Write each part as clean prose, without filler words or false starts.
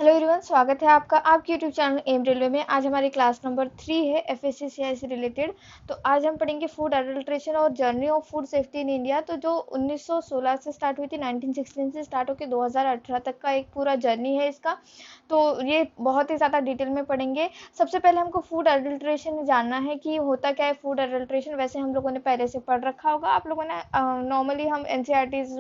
Hello everyone, स्वागत है आपका आपके यूट्यूब चैनल एम रेलवे में। आज हमारी क्लास नंबर 3 है एफएससीआई से रिलेटेड। तो आज हम पढ़ेंगे फूड एडल्ट्रेशन और journey of food safety in India. तो जो 1916 से स्टार्ट हुई थी, 1916 से स्टार्ट होकर 2018 तक का एक पूरा जर्नी है इसका। तो ये बहुत ही ज़्यादा डिटेल में पढ़ेंगे। सबसे पहले हमको फूड एडल्ट्रेशन जानना है कि होता क्या है फूड एडल्ट्रेशन। वैसे हम लोगों ने पहले से पढ़ रखा होगा आप लोगों ने। नॉर्मली हम एनसीईआरटीज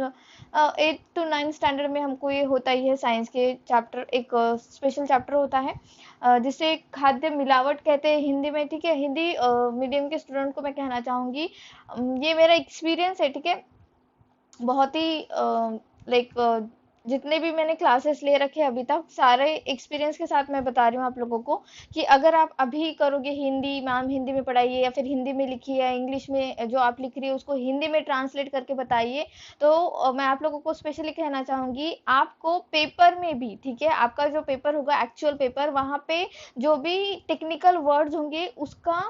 8 to 9 स्टैंडर्ड में हमको ये होता ही है। साइंस के चैप्टर एक स्पेशल चैप्टर होता है जिसे खाद्य मिलावट कहते हैं हिंदी में। ठीक है, हिंदी मीडियम के स्टूडेंट को मैं कहना चाहूँगी, ये मेरा एक्सपीरियंस है। ठीक है, बहुत ही लाइक जितने भी मैंने क्लासेस ले रखे अभी तक, सारे एक्सपीरियंस के साथ मैं बता रही हूँ आप लोगों को कि अगर आप अभी करोगे हिंदी, मैम हिंदी में पढ़ाइए या फिर हिंदी में लिखिए या इंग्लिश में जो आप लिख रही है उसको हिंदी में ट्रांसलेट करके बताइए। तो मैं आप लोगों को स्पेशली कहना चाहूँगी, आपको पेपर में भी, ठीक है, आपका जो पेपर होगा एक्चुअल पेपर, वहाँ पे जो भी टेक्निकल वर्ड्स होंगे उसका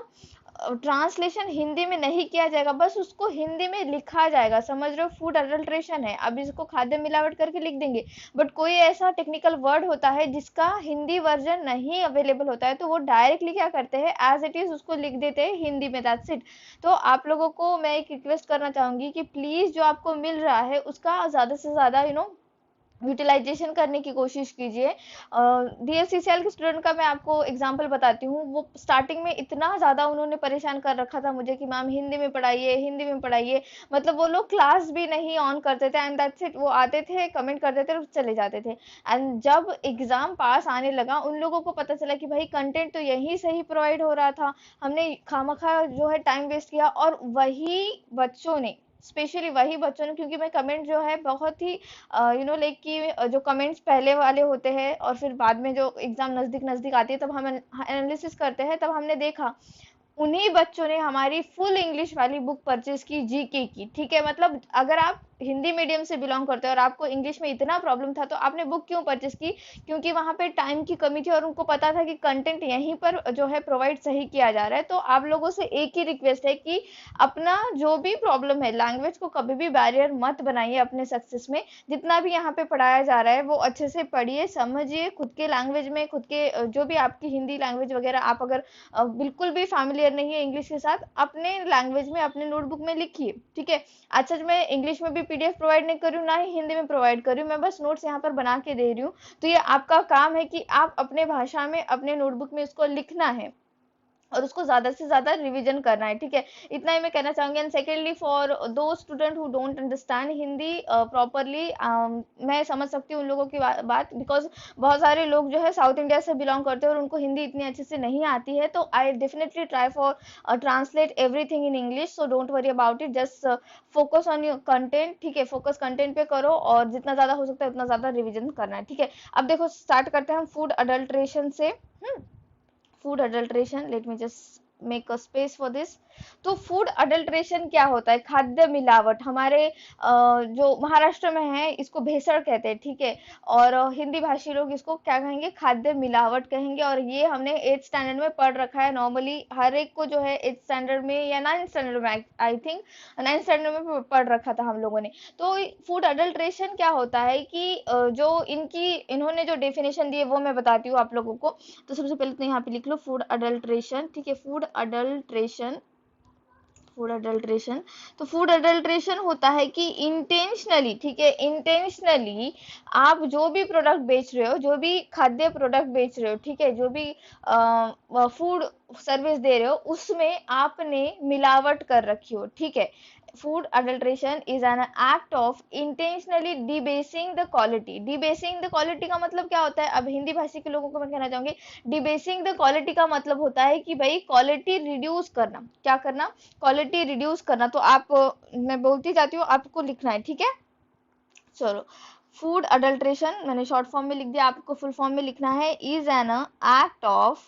ट्रांसलेशन हिंदी में नहीं किया जाएगा, बस उसको हिंदी में लिखा जाएगा। समझ रहे हो, फूड अडल्ट्रेशन है। अब इसको खाद्य मिलावट करके लिख देंगे, बट कोई ऐसा टेक्निकल वर्ड होता है जिसका हिंदी वर्जन नहीं अवेलेबल होता है, तो वो डायरेक्टली क्या करते हैं, एज इट इज उसको लिख देते हैं हिंदी में, दैट्स इट। तो आप लोगों को मैं एक रिक्वेस्ट करना चाहूंगी कि प्लीज जो आपको मिल रहा है उसका ज्यादा से ज्यादा यूटिलाइजेशन करने की कोशिश कीजिए। डीएससीसीएल के स्टूडेंट का मैं आपको एग्जांपल बताती हूँ। वो स्टार्टिंग में इतना ज़्यादा उन्होंने परेशान कर रखा था मुझे कि मैम हिंदी में पढ़ाइए, हिंदी में पढ़ाइए। मतलब वो लोग क्लास भी नहीं ऑन करते थे एंड दैट्स इट। वो आते थे, कमेंट करते थे और चले जाते थे। एंड जब एग्ज़ाम पास आने लगा, उन लोगों को पता चला कि भाई कंटेंट तो यहीं से ही प्रोवाइड हो रहा था, हमने खामखा जो है टाइम वेस्ट किया। और वही बच्चों ने, स्पेशली वही बच्चों ने, क्योंकि मैं कमेंट जो है बहुत ही लाइक कि जो कमेंट्स पहले वाले होते हैं और फिर बाद में जो एग्जाम नजदीक नजदीक आती है तब हम एनालिसिस करते हैं, तब हमने देखा उन्हीं बच्चों ने हमारी फुल इंग्लिश वाली बुक परचेज की, जीके की। ठीक है, मतलब अगर आप हिंदी मीडियम से बिलोंग करते हो और आपको इंग्लिश में इतना प्रॉब्लम था तो आपने बुक क्यों परचेज की? क्योंकि वहां पे टाइम की कमी थी और उनको पता था कि कंटेंट यहीं पर जो है प्रोवाइड सही किया जा रहा है। तो आप लोगों से एक ही रिक्वेस्ट है कि अपना जो भी प्रॉब्लम है, लैंग्वेज को कभी भी बैरियर मत बनाइए अपने सक्सेस में। जितना भी यहाँ पे पढ़ाया जा रहा है वो अच्छे से पढ़िए, समझिए, खुद के लैंग्वेज में, खुद के जो भी आपकी हिंदी लैंग्वेज वगैरह, आप अगर बिल्कुल भी फैमिलियर नहीं है इंग्लिश के साथ, अपने लैंग्वेज में अपने नोटबुक में लिखिए। ठीक है, अच्छा मैं इंग्लिश में भी पीडीएफ प्रोवाइड नहीं कर रही हूँ, ना ही हिंदी में प्रोवाइड कर रही हूँ, मैं बस नोट्स यहाँ पर बना के दे रही हूँ। तो ये आपका काम है कि आप अपने भाषा में अपने नोटबुक में इसको लिखना है और उसको ज्यादा से ज्यादा रिवीजन करना है। ठीक है, इतना ही मैं कहना चाहूंगी। एंड सेकेंडली, फॉर दो student who don't understand Hindi properly, मैं समझ सकती हूँ उन लोगों की बात, बिकॉज बहुत सारे लोग जो है साउथ इंडिया से बिलोंग करते हैं और उनको हिंदी इतनी अच्छे से नहीं आती है। तो I definitely try for translate everything in English, so don't worry about it, just focus on your content. ठीक है, फोकस कंटेंट पे करो और जितना ज्यादा हो सकता है उतना ज्यादा रिविजन करना है। ठीक है, अब देखो स्टार्ट करते हैं हम फूड अडल्ट्रेशन से। Food adulteration, let me just make a space for this. तो फूड अडल्ट्रेशन क्या होता है? खाद्य मिलावट। हमारे जो महाराष्ट्र में है इसको भेसड़ कहते हैं। ठीक है, और हिंदी भाषी लोग इसको क्या कहेंगे? खाद्य मिलावट कहेंगे। और ये हमने 8th स्टैंडर्ड में पढ़ रखा है। नॉर्मली हर एक को जो है 8th स्टैंडर्ड में या 9th स्टैंडर्ड में, आई थिंक 9th स्टैंडर्ड में पढ़ रखा था हम लोगों ने। तो फूड अडल्ट्रेशन क्या होता है कि जो इन्होंने जो डेफिनेशन दी है वो मैं बताती हूँ आप लोगों को। तो सबसे पहले तो यहाँ पे लिख लो फूड अडल्ट्रेशन। ठीक है, फूड अडल्ट्रेशन, फूड अडल्ट्रेशन। तो फूड अडल्ट्रेशन होता है कि इंटेंशनली, ठीक है, इंटेंशनली आप जो भी प्रोडक्ट बेच रहे हो, जो भी खाद्य प्रोडक्ट बेच रहे हो, ठीक है, जो भी फूड सर्विस दे रहे हो, उसमें आपने मिलावट कर रखी हो। ठीक है, food adulteration is an act of intentionally debasing the quality। debasing the quality का मतलब क्या होता है? अब हिंदी भाषी के लोगों को मैं कहना चाहूंगी, डिबेसिंग द क्वालिटी का मतलब होता है कि भाई क्वालिटी रिड्यूस करना। क्या करना? क्वालिटी रिड्यूस करना। तो आप, मैं बोलती जाती हूँ, आपको लिखना है। ठीक है, चलो। फूड अडल्ट्रेशन मैंने शॉर्ट फॉर्म में लिख दिया, आपको फुल फॉर्म में लिखना है। इज एन एक्ट ऑफ,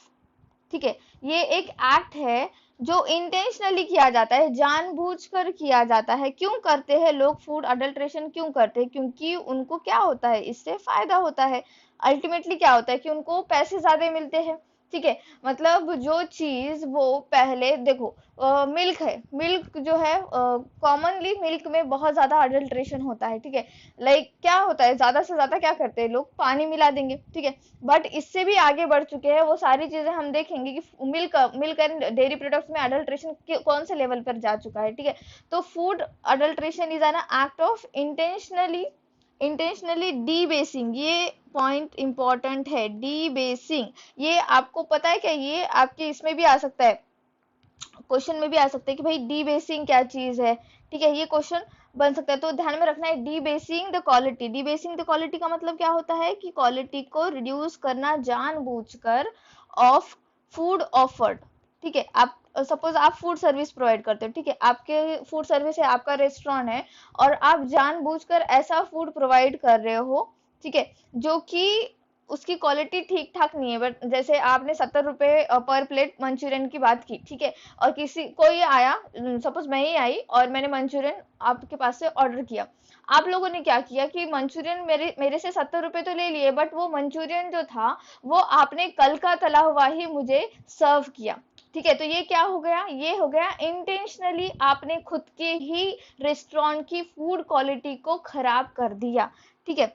ठीक है, ये एक एक्ट है जो इंटेंशनली किया जाता है, जानबूझकर किया जाता है। क्यों करते हैं लोग फूड अडल्ट्रेशन? क्यों करते हैं? क्योंकि उनको क्या होता है, इससे फायदा होता है। अल्टीमेटली क्या होता है कि उनको पैसे ज्यादा मिलते हैं। ठीक है। मतलब जो चीज वो पहले देखो, मिल्क है, मिल्क जो है कॉमनली मिल्क में बहुत ज्यादा अडल्ट्रेशन होता है, ठीक है। लाइक क्या होता है, ज्यादा से ज्यादा क्या करते हैं लोग, पानी मिला देंगे, ठीक है। बट इससे भी आगे बढ़ चुके हैं, वो सारी चीजें हम देखेंगे कि milk milk and dairy products में अडल्ट्रेशन कौन से लेवल पर जा चुका है, ठीक है। तो food adulteration is an act of intentionally debasing, ये पॉइंट इंपॉर्टेंट है, डीबेसिंग। ये आपको पता है क्या, ये आपके इसमें भी आ सकता है, क्वेश्चन में भी आ सकता है कि भाई डीबेसिंग क्या चीज है, ठीक है, ये क्वेश्चन बन सकता है। तो ध्यान में रखना है, डीबेसिंग द क्वालिटी, डीबेसिंग द क्वालिटी का मतलब क्या होता है कि क्वालिटी को रिड्यूस करना जानबूझकर ऑफ फूड ऑफर्ड, ठीक है। आप सपोज आप फूड सर्विस प्रोवाइड करते हो, ठीक है, आपके फूड सर्विस है, आपका रेस्टोरेंट है, और आप जानबूझकर ऐसा फूड प्रोवाइड कर रहे हो, ठीक है, जो कि उसकी क्वालिटी ठीक ठाक नहीं है। बट जैसे आपने 70 रुपए पर प्लेट मंचूरियन की बात की, ठीक है, और किसी कोई आया, सपोज मैं ही आई और मैंने मंचूरियन आपके पास से ऑर्डर किया। आप लोगों ने क्या किया कि मंचूरियन मेरे मेरे से 70 रुपए तो ले लिए, बट वो मंचूरियन जो था वो आपने कल का तला हुआ ही मुझे सर्व किया, ठीक है। तो ये क्या हो गया, ये हो गया इंटेंशनली आपने खुद के ही रेस्टोरेंट की फूड क्वालिटी को खराब कर दिया, ठीक है।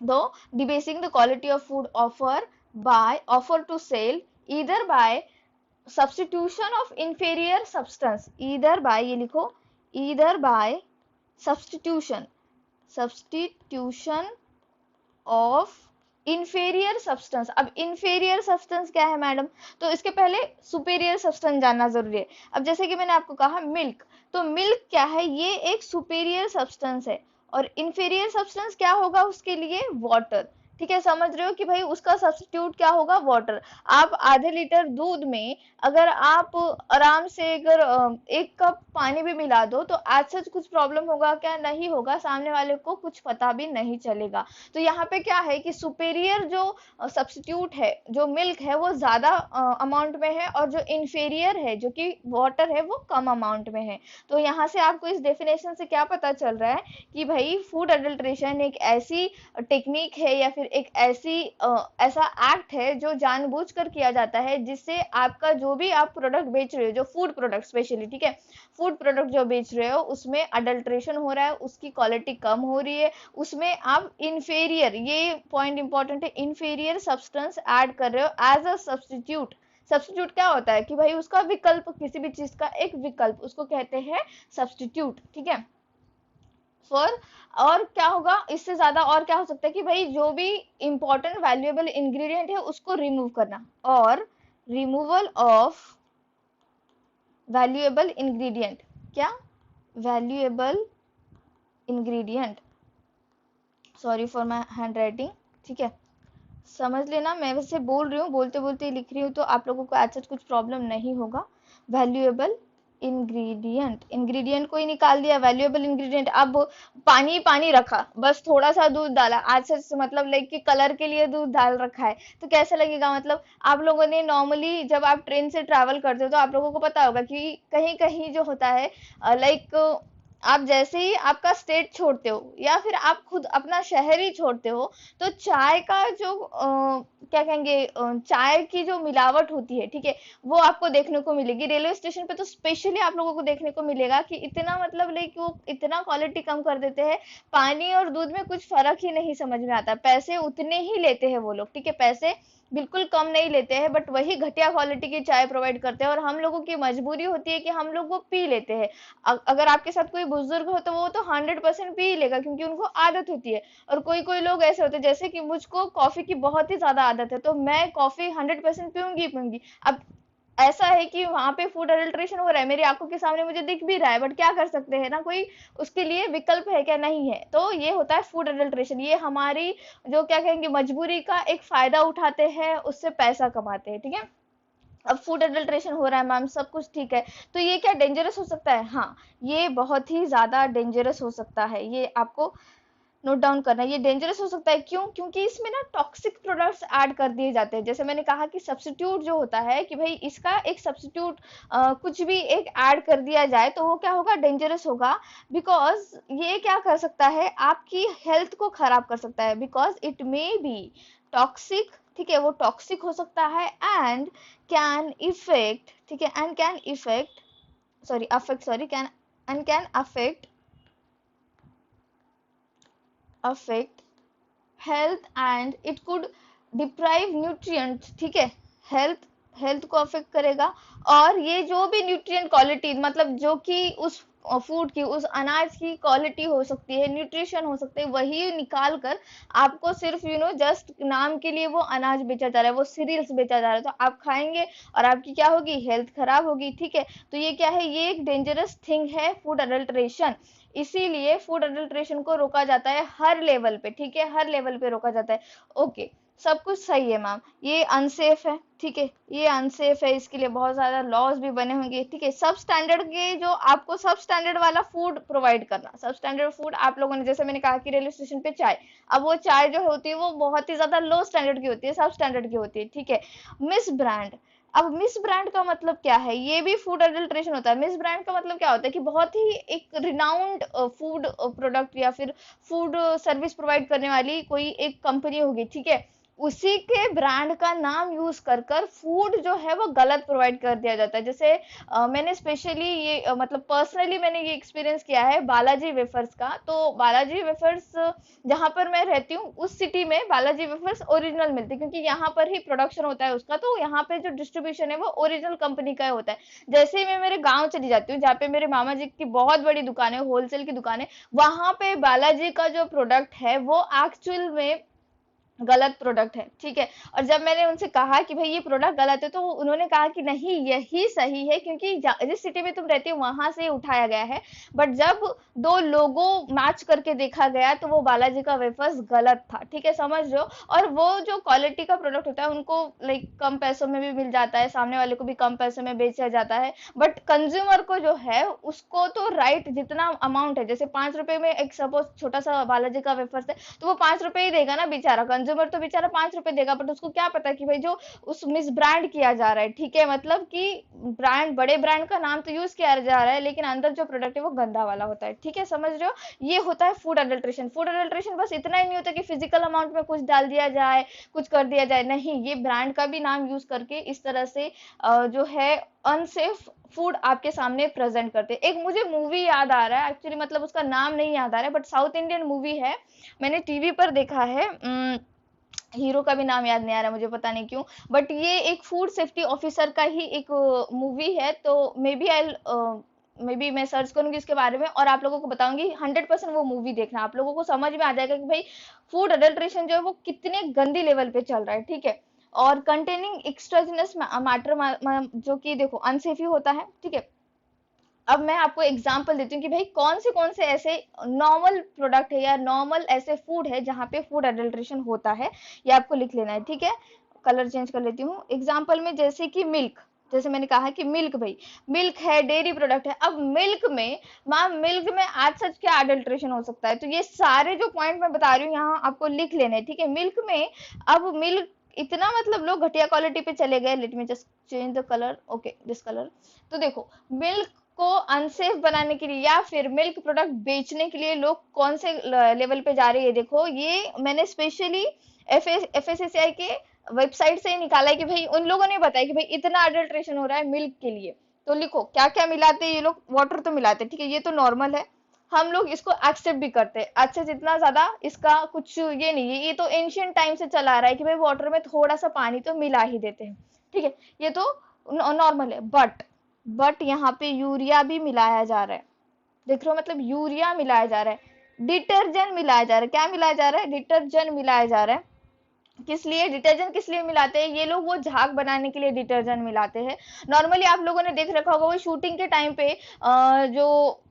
though debasing the quality of food offer to sale either by substitution of inferior substance, either by, ये लिखो, either by substitution of inferior substance। अब inferior substance क्या है मैडम, तो इसके पहले superior substance जानना जरूरी है। अब जैसे कि मैंने आपको कहा मिल्क, तो मिल्क क्या है, ये एक superior substance है, और inferior substance क्या होगा उसके लिए, वाटर, ठीक है। समझ रहे हो कि भाई उसका सब्स्टिट्यूट क्या होगा, वाटर। आप आधे लीटर दूध में अगर आप आराम से अगर 1 कप पानी भी मिला दो तो आज सच कुछ प्रॉब्लम होगा क्या, नहीं होगा, सामने वाले को कुछ पता भी नहीं चलेगा। तो यहाँ पे क्या है कि सुपेरियर जो सब्स्टिट्यूट है, जो मिल्क है, वो ज्यादा अमाउंट में है, और जो इंफेरियर है जो कि वाटर है वो कम अमाउंट में है। तो यहाँ से आपको इस डेफिनेशन से क्या पता चल रहा है कि भाई फूड अडल्ट्रेशन एक ऐसी टेक्निक है या फिर एक ऐसा एक्ट है जो जानबूझकर किया जाता है, जिससे आपका जो भी आप प्रोडक्ट बेच रहे हो, जो फूड प्रोडक्ट स्पेशली, ठीक है, फूड प्रोडक्ट जो बेच रहे हो उसमें अडल्ट्रेशन हो रहा है, उसकी क्वालिटी कम हो रही है, उसमें आप इंफेरियर, ये पॉइंट इंपॉर्टेंट है, इंफेरियर सब्सटेंस ऐड कर रहे हो एज अ सब्स्टिट्यूट। सब्स्टिट्यूट क्या होता है कि भाई उसका विकल्प, किसी भी चीज का एक विकल्प, उसको कहते हैं सब्स्टिट्यूट, ठीक है। फॉर, और क्या होगा इससे ज्यादा, और क्या हो सकता है कि भाई जो भी इंपॉर्टेंट वैल्यूएबल इंग्रेडिएंट है उसको रिमूव करना, और रिमूवल ऑफ वैल्यूएबल इंग्रेडिएंट, क्या, valuable ingredient, sorry for my hand writing, ठीक है, समझ लेना, मैं वैसे बोल रही हूँ, बोलते बोलते लिख रही हूँ, तो आप लोगों को ऐसा कुछ प्रॉब्लम नहीं होगा। वैल्यूएबल इंग्रेडिएंट, इंग्रेडिएंट को ही निकाल दिया, वैल्यूएबल इंग्रेडिएंट। अब पानी पानी रखा, बस थोड़ा सा दूध डाला, आज से मतलब लाइक कि कलर के लिए दूध डाल रखा है, तो कैसा लगेगा। मतलब आप लोगों ने नॉर्मली जब आप ट्रेन से ट्रैवल करते हो तो आप लोगों को पता होगा कि कहीं कहीं जो होता है, लाइक आप जैसे ही आपका स्टेट छोड़ते हो या फिर आप खुद अपना शहर ही छोड़ते हो, तो चाय का जो क्या कहेंगे, चाय की जो मिलावट होती है, ठीक है, वो आपको देखने को मिलेगी। रेलवे स्टेशन पे तो स्पेशली आप लोगों को देखने को मिलेगा कि इतना मतलब लाइक वो इतना क्वालिटी कम कर देते हैं, पानी और दूध में कुछ फर्क ही नहीं समझ में आता, पैसे उतने ही लेते हैं वो लोग, ठीक है, पैसे बिल्कुल कम नहीं लेते हैं, बट वही घटिया क्वालिटी की चाय प्रोवाइड करते हैं, और हम लोगों की मजबूरी होती है कि हम लोग वो पी लेते हैं। अगर आपके साथ कोई बुजुर्ग हो तो वो तो 100% पी लेगा, क्योंकि उनको आदत होती है। और कोई कोई लोग ऐसे होते हैं, जैसे कि मुझको कॉफी की बहुत ही ज्यादा आदत है, तो मैं कॉफी 100% पीऊंगी। अब ऐसा है कि वहां पे फूड अडल्ट्रेशन हो रहा है, मेरी आंखों के सामने मुझे दिख भी रहा है, बट क्या कर सकते हैं ना, कोई उसके लिए विकल्प है क्या, नहीं है। तो ये होता है फूड अडल्ट्रेशन, ये हमारी जो क्या कहेंगे मजबूरी का एक फायदा उठाते हैं, उससे पैसा कमाते हैं, ठीक है। अब फूड अडल्ट्रेशन हो रहा है मैम, सब कुछ ठीक है, तो ये क्या डेंजरस हो सकता है, हाँ, ये बहुत ही ज्यादा डेंजरस हो सकता है, ये आपको नोट डाउन करना। ये डेंजरस हो सकता है, क्यों? क्योंकि इसमें ना टॉक्सिक प्रोडक्ट्स ऐड कर दिए जाते हैं। जैसे मैंने कहा कि सब्स्टिट्यूट जो होता है कि भाई इसका एक सब्स्टिट्यूट कुछ भी एक ऐड कर दिया जाए तो वो क्या होगा, डेंजरस होगा। बिकॉज ये क्या कर सकता है, आपकी हेल्थ को खराब कर सकता है, because it may be toxic. ठीक है, वो टॉक्सिक हो सकता है एंड कैन इफेक्ट, ठीक है, and can effect, sorry affect, sorry can, and can affect health and it could deprive nutrients. ठीक है, हेल्थ हेल्थ को अफेक्ट करेगा। और ये जो भी न्यूट्रिएंट क्वालिटी, मतलब जो कि उस फूड की, उस अनाज की क्वालिटी हो सकती है, न्यूट्रिशन हो सकते हैं, वही निकाल कर आपको सिर्फ जस्ट नाम के लिए वो अनाज बेचा जा रहा है, वो सीरियल्स बेचा जा रहा है, तो आप खाएंगे और आपकी क्या होगी, हेल्थ खराब होगी। ठीक है, तो ये क्या है, ये एक डेंजरस थिंग है, फूड अडल्ट्रेशन। इसीलिए फूड अडल्ट्रेशन को रोका जाता है हर लेवल पे। ठीक है, हर लेवल पे रोका जाता है। ओके, सब कुछ सही है मैम, ये अनसेफ है। ठीक है, ये अनसेफ है, इसके लिए बहुत ज्यादा लॉज भी बने होंगे। ठीक है, सब स्टैंडर्ड के जो आपको सब स्टैंडर्ड वाला फूड प्रोवाइड करना, सब स्टैंडर्ड फूड आप लोगों ने, जैसे मैंने कहा कि रेलवे स्टेशन पे चाय, अब वो चाय जो होती है वो बहुत ही ज्यादा लो स्टैंडर्ड की होती है, सब स्टैंडर्ड की होती है। ठीक है, मिस ब्रांड, अब मिस ब्रांड का मतलब क्या है, ये भी फूड अडल्ट्रेशन होता है। मिस ब्रांड का मतलब क्या होता है कि बहुत ही एक रिनाउंड फूड प्रोडक्ट या फिर फूड सर्विस प्रोवाइड करने वाली कोई एक कंपनी होगी। ठीक है, उसी के ब्रांड का नाम यूज कर कर फूड जो है वो गलत प्रोवाइड कर दिया जाता है। जैसे मैंने स्पेशली ये मतलब पर्सनली मैंने ये एक्सपीरियंस किया है बालाजी वेफर्स का। तो बालाजी वेफर्स जहां पर मैं रहती हूँ उस सिटी में बालाजी वेफर्स ओरिजिनल मिलती है, क्योंकि यहाँ पर ही प्रोडक्शन होता है उसका, तो यहाँ पे जो डिस्ट्रीब्यूशन है वो ओरिजिनल कंपनी का होता है। जैसे ही मैं मेरे गांव चली जाती हूँ जहाँ पे मेरे मामा जी की बहुत बड़ी दुकान है, होलसेल की दुकान है, वहां पे बालाजी का जो प्रोडक्ट है वो एक्चुअल में गलत प्रोडक्ट है। ठीक है, और जब मैंने उनसे कहा कि भाई ये प्रोडक्ट गलत है, तो उन्होंने कहा कि नहीं, यही सही है, क्योंकि जिस सिटी में तुम रहती हो वहां से उठाया गया है। बट जब दो लोगो मैच करके देखा गया तो वो बालाजी का वेफर्स गलत था। ठीक है, समझ रहे हो? और वो जो क्वालिटी का प्रोडक्ट होता है उनको लाइक कम पैसों में भी मिल जाता है, सामने वाले को भी कम पैसों में बेचा जाता है, बट कंज्यूमर को जो है उसको तो राइट जितना अमाउंट है, जैसे 5 रुपए में एक सपोज छोटा सा बालाजी का वेफर्स है, तो वो 5 रुपए ही देगा ना बेचारा, कंज्यूमर तो बेचारा 5 रुपए देगा, बट उसको क्या पता कि भाई जो उस मिस ब्रांड किया जा रहा है। ठीक है, मतलब कि ब्रांड, बड़े ब्रांड का नाम तो यूज किया जा रहा है लेकिन अंदर जो प्रोडक्ट है वो गंदा वाला होता है। ठीक है, समझ रहे हो? ये होता है फूड अडल्ट्रेशन। फूड अडल्ट्रेशन बस इतना ही नहीं होता कि फिजिकल अमाउंट में कुछ डाल दिया जाए, कुछ कर दिया जाए, नहीं, ये ब्रांड का भी नाम यूज करके इस तरह से जो है अनसेफ फूड आपके सामने प्रेजेंट करते हैं। एक मुझे मूवी याद आ रहा है एक्चुअली, मतलब उसका नाम नहीं याद आ रहा है, बट साउथ इंडियन मूवी है, मैंने टीवी पर देखा है। हीरो का भी नाम याद नहीं आ रहा मुझे, पता नहीं क्यों, बट ये एक फूड सेफ्टी ऑफिसर का ही एक मूवी है। तो मे बी मैं सर्च करूंगी इसके बारे में और आप लोगों को बताऊंगी। 100% वो मूवी देखना, आप लोगों को समझ में आ जाएगा कि भाई फूड अडल्ट्रेशन जो है वो कितने गंदी लेवल पे चल रहा है। ठीक है, और कंटेनिंग एक्सट्राजिनस मैटर जो कि देखो अनसेफ ही होता है। ठीक है, अब मैं आपको एग्जांपल देती हूँ कि भाई कौन से ऐसे नॉर्मल प्रोडक्ट है या नॉर्मल ऐसे फूड है जहाँ पे फूड अडल्ट्रेशन होता है, ये आपको लिख लेना है। ठीक है, कलर चेंज कर लेती हूँ। एग्जांपल में जैसे कि मिल्क, जैसे मैंने कहा कि मिल्क, भाई मिल्क है, डेयरी प्रोडक्ट है। अब मिल्क में, मैम मिल्क में आज सच क्या अडल्ट्रेशन हो सकता है, तो ये सारे जो पॉइंट मैं बता रही हूँ यहाँ आपको लिख लेने। ठीक है, मिल्क में, अब मिल्क इतना मतलब लोग घटिया क्वालिटी पे चले गए। Let me just change the colour, okay this colour. तो देखो मिल्क को अनसेफ बनाने के लिए या फिर मिल्क प्रोडक्ट बेचने के लिए लोग कौन से लेवल पे जा रहे हैं, देखो ये मैंने स्पेशली एफएसएसआई के वेबसाइट से ही निकाला है कि भाई उन लोगों ने बताया कि भाई इतना अडल्ट्रेशन हो रहा है मिल्क के लिए। तो लिखो क्या क्या मिलाते हैं ये लोग, वाटर तो मिलाते हैं। ठीक है, ये तो नॉर्मल है, हम लोग इसको एक्सेप्ट भी करते हैं। अच्छा, जितना ज्यादा इसका कुछ ये नहीं है, ये तो एंशियंट टाइम से चला आ रहा है कि भाई वाटर में थोड़ा सा पानी तो मिला ही देते हैं। ठीक है, ये तो नॉर्मल है, बट यहाँ पे यूरिया भी मिलाया जा रहा है। देख रहे हो, मतलब यूरिया मिलाया जा रहा है, डिटर्जेंट मिलाया जा रहा है। क्या मिलाया जा रहा है? डिटर्जेंट मिलाया जा रहा है। किस लिए डिटर्जेंट किस लिए मिलाते हैं ये लोग? वो झाग बनाने के लिए डिटर्जेंट मिलाते हैं। नॉर्मली आप लोगों ने देख रखा होगा वो शूटिंग के टाइम पे जो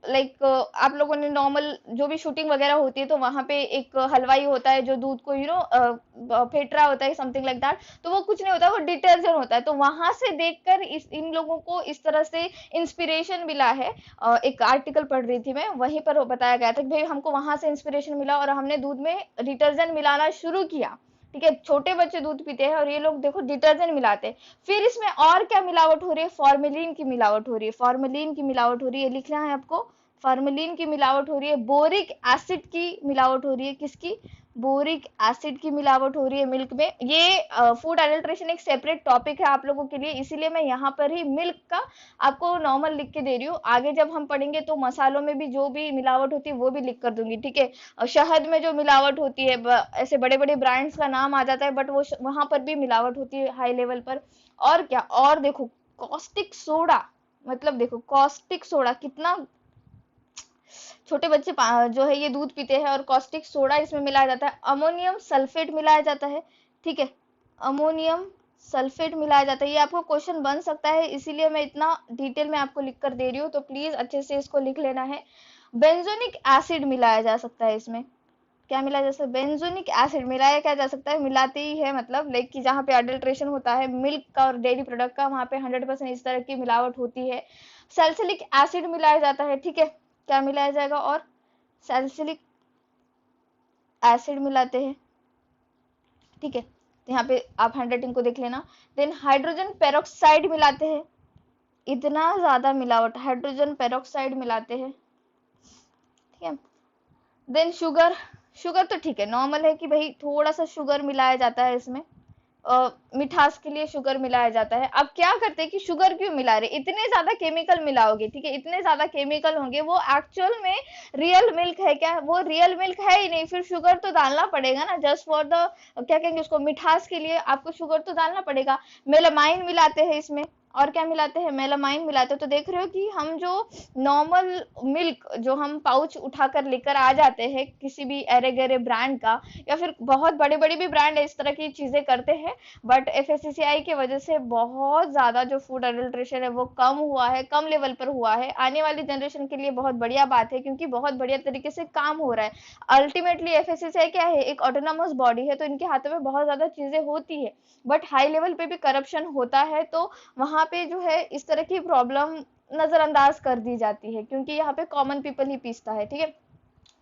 लाइक आप लोगों ने नॉर्मल जो भी शूटिंग वगैरह होती है तो वहां पे एक हलवाई होता है जो दूध को फेंट रहा होता है, समथिंग लाइक दैट। तो वो कुछ नहीं होता, वो डिटर्जेंट होता है। तो वहां से देखकर इन लोगों को इस तरह से इंस्पिरेशन मिला है। एक आर्टिकल पढ़ रही थी मैं, वहीं पर बताया गया था कि भाई हमको वहां से इंस्पिरेशन मिला और हमने दूध में डिटर्जेंट मिलाना शुरू किया। ठीक है, छोटे बच्चे दूध पीते हैं और ये लोग देखो डिटर्जेंट मिलाते हैं। फिर इसमें और क्या मिलावट हो रही है? फॉर्मेलिन की मिलावट हो रही है। फॉर्मेलिन की मिलावट हो रही है, लिखना है आपको। फॉर्मेलिन की मिलावट हो रही है, बोरिक एसिड की मिलावट हो रही है। किसकी? बोरिक एसिड की मिलावट हो रही है मिल्क में। ये फूड एडल्ट्रेशन एक सेपरेट टॉपिक है आप लोगों के लिए, इसीलिए मैं यहाँ पर ही मिल्क का आपको नॉर्मल लिख के दे रही हूँ। आगे जब हम पढ़ेंगे तो मसालों में भी जो भी मिलावट होती है वो भी लिख कर दूंगी, ठीक है। और शहद में जो मिलावट होती है, ऐसे बड़े बड़े ब्रांड्स का नाम आ जाता है, बट वो वहां पर भी मिलावट होती है हाई लेवल पर। और क्या? और देखो कॉस्टिक सोडा, मतलब देखो कॉस्टिक सोडा कितना, छोटे बच्चे जो है ये दूध पीते हैं और कॉस्टिक सोडा इसमें मिलाया जाता है। अमोनियम सल्फेट मिलाया जाता है, ठीक है। अमोनियम सल्फेट मिलाया जाता है। ये आपको क्वेश्चन बन सकता है, इसीलिए मैं इतना डिटेल में आपको लिख कर दे रही हूँ, तो प्लीज अच्छे से इसको लिख लेना है। बेंजोनिक एसिड मिलाया जा सकता है इसमें। क्या मिलाया जा सकता है? बेंजोनिक एसिड मिलाया क्या जा सकता है? मिलाते ही है, मतलब लाइक कि जहाँ पे अडल्ट्रेशन होता है मिल्क का और डेयरी प्रोडक्ट का, वहां पे 100% इस तरह की मिलावट होती है। सैलिसिलिक एसिड मिलाया जाता है, ठीक है। क्या मिलाया जाएगा? और सैलिसिलिक एसिड मिलाते हैं, ठीक है। तो यहाँ पे आप हैंडराइटिंग को देख लेना। देन हाइड्रोजन पेरोक्साइड मिलाते हैं, इतना ज्यादा मिलावट, हाइड्रोजन पेरोक्साइड मिलाते हैं, ठीक है। देन शुगर, शुगर तो ठीक है, नॉर्मल है कि भाई थोड़ा सा शुगर मिलाया जाता है इसमें। मिठास के लिए शुगर मिलाया जाता है। अब क्या करते हैं कि शुगर क्यों मिला रहे? इतने ज्यादा केमिकल मिलाओगे, ठीक है, इतने ज्यादा केमिकल होंगे, वो एक्चुअल में रियल मिल्क है क्या? वो रियल मिल्क है ही नहीं, फिर शुगर तो डालना पड़ेगा ना, जस्ट फॉर द क्या कहेंगे उसको, मिठास के लिए आपको शुगर तो डालना पड़ेगा। मेलामाइन मिलाते हैं इसमें। और क्या मिलाते हैं? मेलामाइन मिलाते हैं। तो देख रहे हो कि हम जो नॉर्मल मिल्क जो हम पाउच उठाकर लेकर आ जाते हैं किसी भी एरे गरे ब्रांड का, या फिर बहुत बड़े बड़े भी ब्रांड इस तरह की चीजें करते हैं, बट एफएससीआई की वजह से बहुत ज्यादा जो फूड एडल्ट्रेशन है वो कम हुआ है, कम लेवल पर हुआ है। आने वाली जनरेशन के लिए बहुत बढ़िया बात है, क्योंकि बहुत बढ़िया तरीके से काम हो रहा है। अल्टीमेटली एफएससीआई क्या है? एक ऑटोनोमस बॉडी है, तो इनके हाथों में बहुत ज्यादा चीजें होती है, बट हाई लेवल पे भी करप्शन होता है। तो वहां पे जो है इस तरह की प्रॉब्लम नजरअंदाज कर दी जाती है, क्योंकि यहाँ पे कॉमन पीपल ही पीसता है, ठीक है।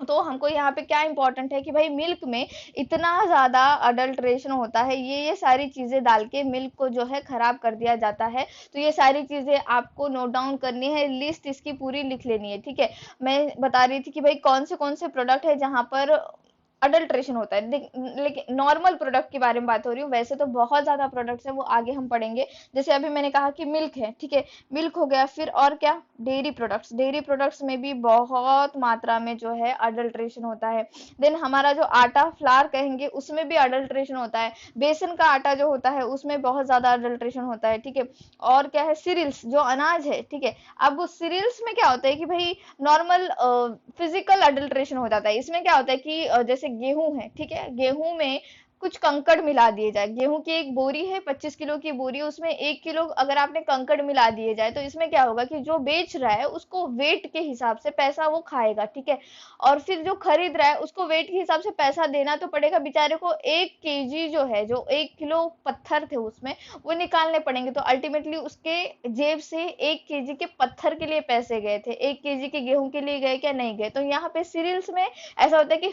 तो हमको यहाँ पे क्या इंपॉर्टेंट है कि भाई मिल्क में इतना ज्यादा अडल्ट्रेशन होता है, ये सारी चीजें डाल के मिल्क को जो है खराब कर दिया जाता है। तो ये सारी चीजें आपको नोट डाउन करनी है, लिस्ट इसकी पूरी लिख लेनी है, ठीक है। मैं बता रही थी कि भाई कौन से प्रोडक्ट है जहां पर अडल्ट्रेशन होता है, लेकिन नॉर्मल प्रोडक्ट के बारे में बात हो रही हूँ। वैसे तो बहुत ज्यादा प्रोडक्ट्स है, वो आगे हम पढ़ेंगे। जैसे अभी मैंने कहा कि मिल्क है, ठीक है, मिल्क हो गया। फिर और क्या? डेयरी प्रोडक्ट्स, डेयरी प्रोडक्ट्स में भी बहुत मात्रा में जो है अडल्ट्रेशन होता है। देन हमारा जो आटा फ्लावर कहेंगे उसमें भी अडल्ट्रेशन होता है। बेसन का आटा जो होता है उसमें बहुत ज्यादा अडल्ट्रेशन होता है, ठीक है। और क्या है? सीरियल्स जो अनाज है, ठीक है। अब सीरियल्स में क्या होता है कि भाई नॉर्मल फिजिकल अडल्ट्रेशन हो जाता है। इसमें क्या होता है कि जैसे गेहूं है, ठीक है, गेहूं में कुछ कंकड़ मिला दिए जाए। गेहूं की एक बोरी है, 25 किलो की बोरी है, उसमें 1 किलो अगर आपने कंकड़ मिला दिए जाए तो इसमें क्या होगा कि जो बेच रहा है उसको वेट के हिसाब से पैसा वो खाएगा, ठीक है। और फिर जो खरीद रहा है उसको वेट के हिसाब से पैसा देना तो पड़ेगा बेचारे को। 1 केजी जो है, जो 1 किलो पत्थर थे उसमें, वो निकालने पड़ेंगे। तो अल्टीमेटली उसके जेब से 1 केजी के पत्थर के लिए पैसे गए थे, 1 केजी के गेहूं के लिए गए क्या? नहीं गए। तो यहाँ पे सीरियल्स में ऐसा होता है कि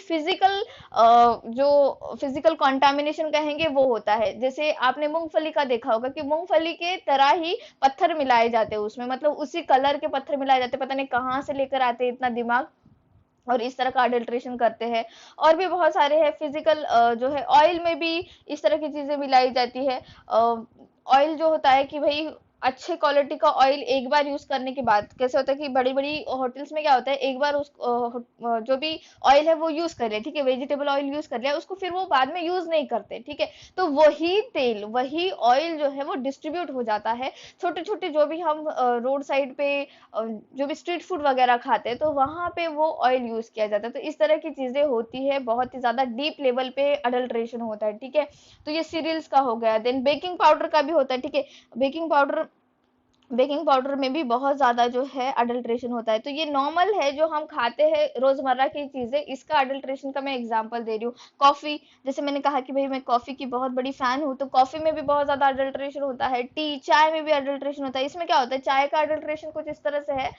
जो फिजिकल कंटामिनेशन कहेंगे वो होता है। जैसे आपने मूंगफली का देखा होगा कि मूंगफली के तरह ही पत्थर मिलाए जाते हैं उसमें, मतलब उसी कलर के पत्थर मिलाए जाते हैं, पता नहीं कहाँ से लेकर आते हैं इतना दिमाग, और इस तरह का अडल्ट्रेशन करते हैं। और भी बहुत सारे हैं फिजिकल, जो है ऑयल में भी इस तरह की चीजें मिलाई जाती है। ऑयल जो होता है कि भाई अच्छे क्वालिटी का ऑयल एक बार यूज करने के बाद कैसे होता है कि बड़ी बड़ी होटल्स में क्या होता है, एक बार उस जो भी ऑयल है वो यूज कर लिया, ठीक है, वेजिटेबल ऑयल यूज कर लिया उसको, फिर वो बाद में यूज नहीं करते, ठीक है। तो वही तेल, वही ऑयल जो है वो डिस्ट्रीब्यूट हो जाता है छोटे छोटे, जो भी हम रोड साइड पे जो भी स्ट्रीट फूड वगैरह खाते हैं तो वहां पे वो ऑयल यूज किया जाता है। तो इस तरह की चीजें होती है, बहुत ही ज्यादा डीप लेवल पे अडल्ट्रेशन होता है, ठीक है। तो ये सीरियल्स का हो गया। देन बेकिंग पाउडर का भी होता है, ठीक है। बेकिंग पाउडर, बेकिंग पाउडर में भी बहुत ज्यादा जो है अडल्ट्रेशन होता है। तो ये नॉर्मल है जो हम खाते हैं रोजमर्रा की चीजें, इसका अडल्ट्रेशन का मैं एग्जांपल दे रही हूँ। कॉफी, जैसे मैंने कहा कि भाई मैं कॉफी की बहुत बड़ी फैन हूँ, तो कॉफी में भी बहुत ज्यादा अडल्ट्रेशन होता है। टी, चाय में भी अडल्ट्रेशन होता है। इसमें क्या होता है, चाय का अडल्ट्रेशन कुछ इस तरह से है,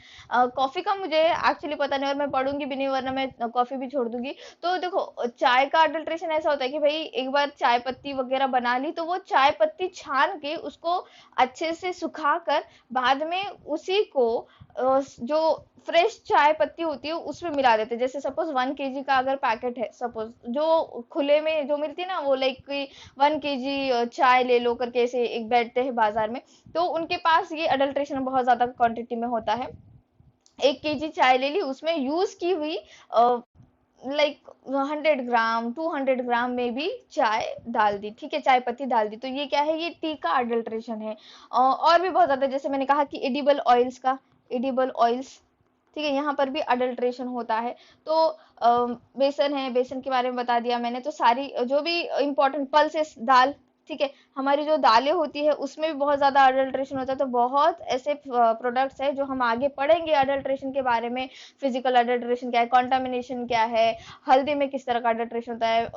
कॉफी का मुझे एक्चुअली पता नहीं और मैं पढ़ूंगी भी नहीं, वरना मैं कॉफी भी छोड़ दूंगी। तो देखो, चाय का अडल्ट्रेशन ऐसा होता है कि भाई एक बार चाय पत्ती वगैरह बना ली तो वो चाय पत्ती छान के उसको अच्छे से सुखा कर बाद में उसी को जो फ्रेश चाय पत्ती होती है उसमें मिला देते हैं। जैसे सपोज 1 kg का अगर पैकेट है, सपोज जो खुले में जो मिलती है ना, वो लाइक 1 kg चाय ले लो करके ऐसे एक बैठते हैं बाजार में, तो उनके पास ये अडल्ट्रेशन बहुत ज्यादा क्वांटिटी में होता है। 1 kg चाय ले ली, उसमें यूज की हुई लाइक 100 ग्राम 200 ग्राम में भी चाय डाल दी, ठीक है, चाय पत्ती डाल दी, तो ये क्या है, ये टी का अडल्ट्रेशन है। और भी बहुत ज्यादा, जैसे मैंने कहा कि एडिबल ऑयल्स का, एडिबल ऑयल्स, ठीक है, यहाँ पर भी अडल्ट्रेशन होता है। तो बेसन है, बेसन के बारे में बता दिया मैंने। तो सारी जो भी इंपॉर्टेंट पल्सेस, दाल, ठीक है, हमारी जो दालें होती है उसमें भी बहुत ज्यादा अडल्ट्रेशन होता है। तो बहुत ऐसे प्रोडक्ट्स है जो हम आगे पढ़ेंगे अडल्ट्रेशन के बारे में। फिजिकल अडल्ट्रेशन क्या है, कॉन्टामिनेशन क्या है, हल्दी में किस तरह का अडल्ट्रेशन होता है,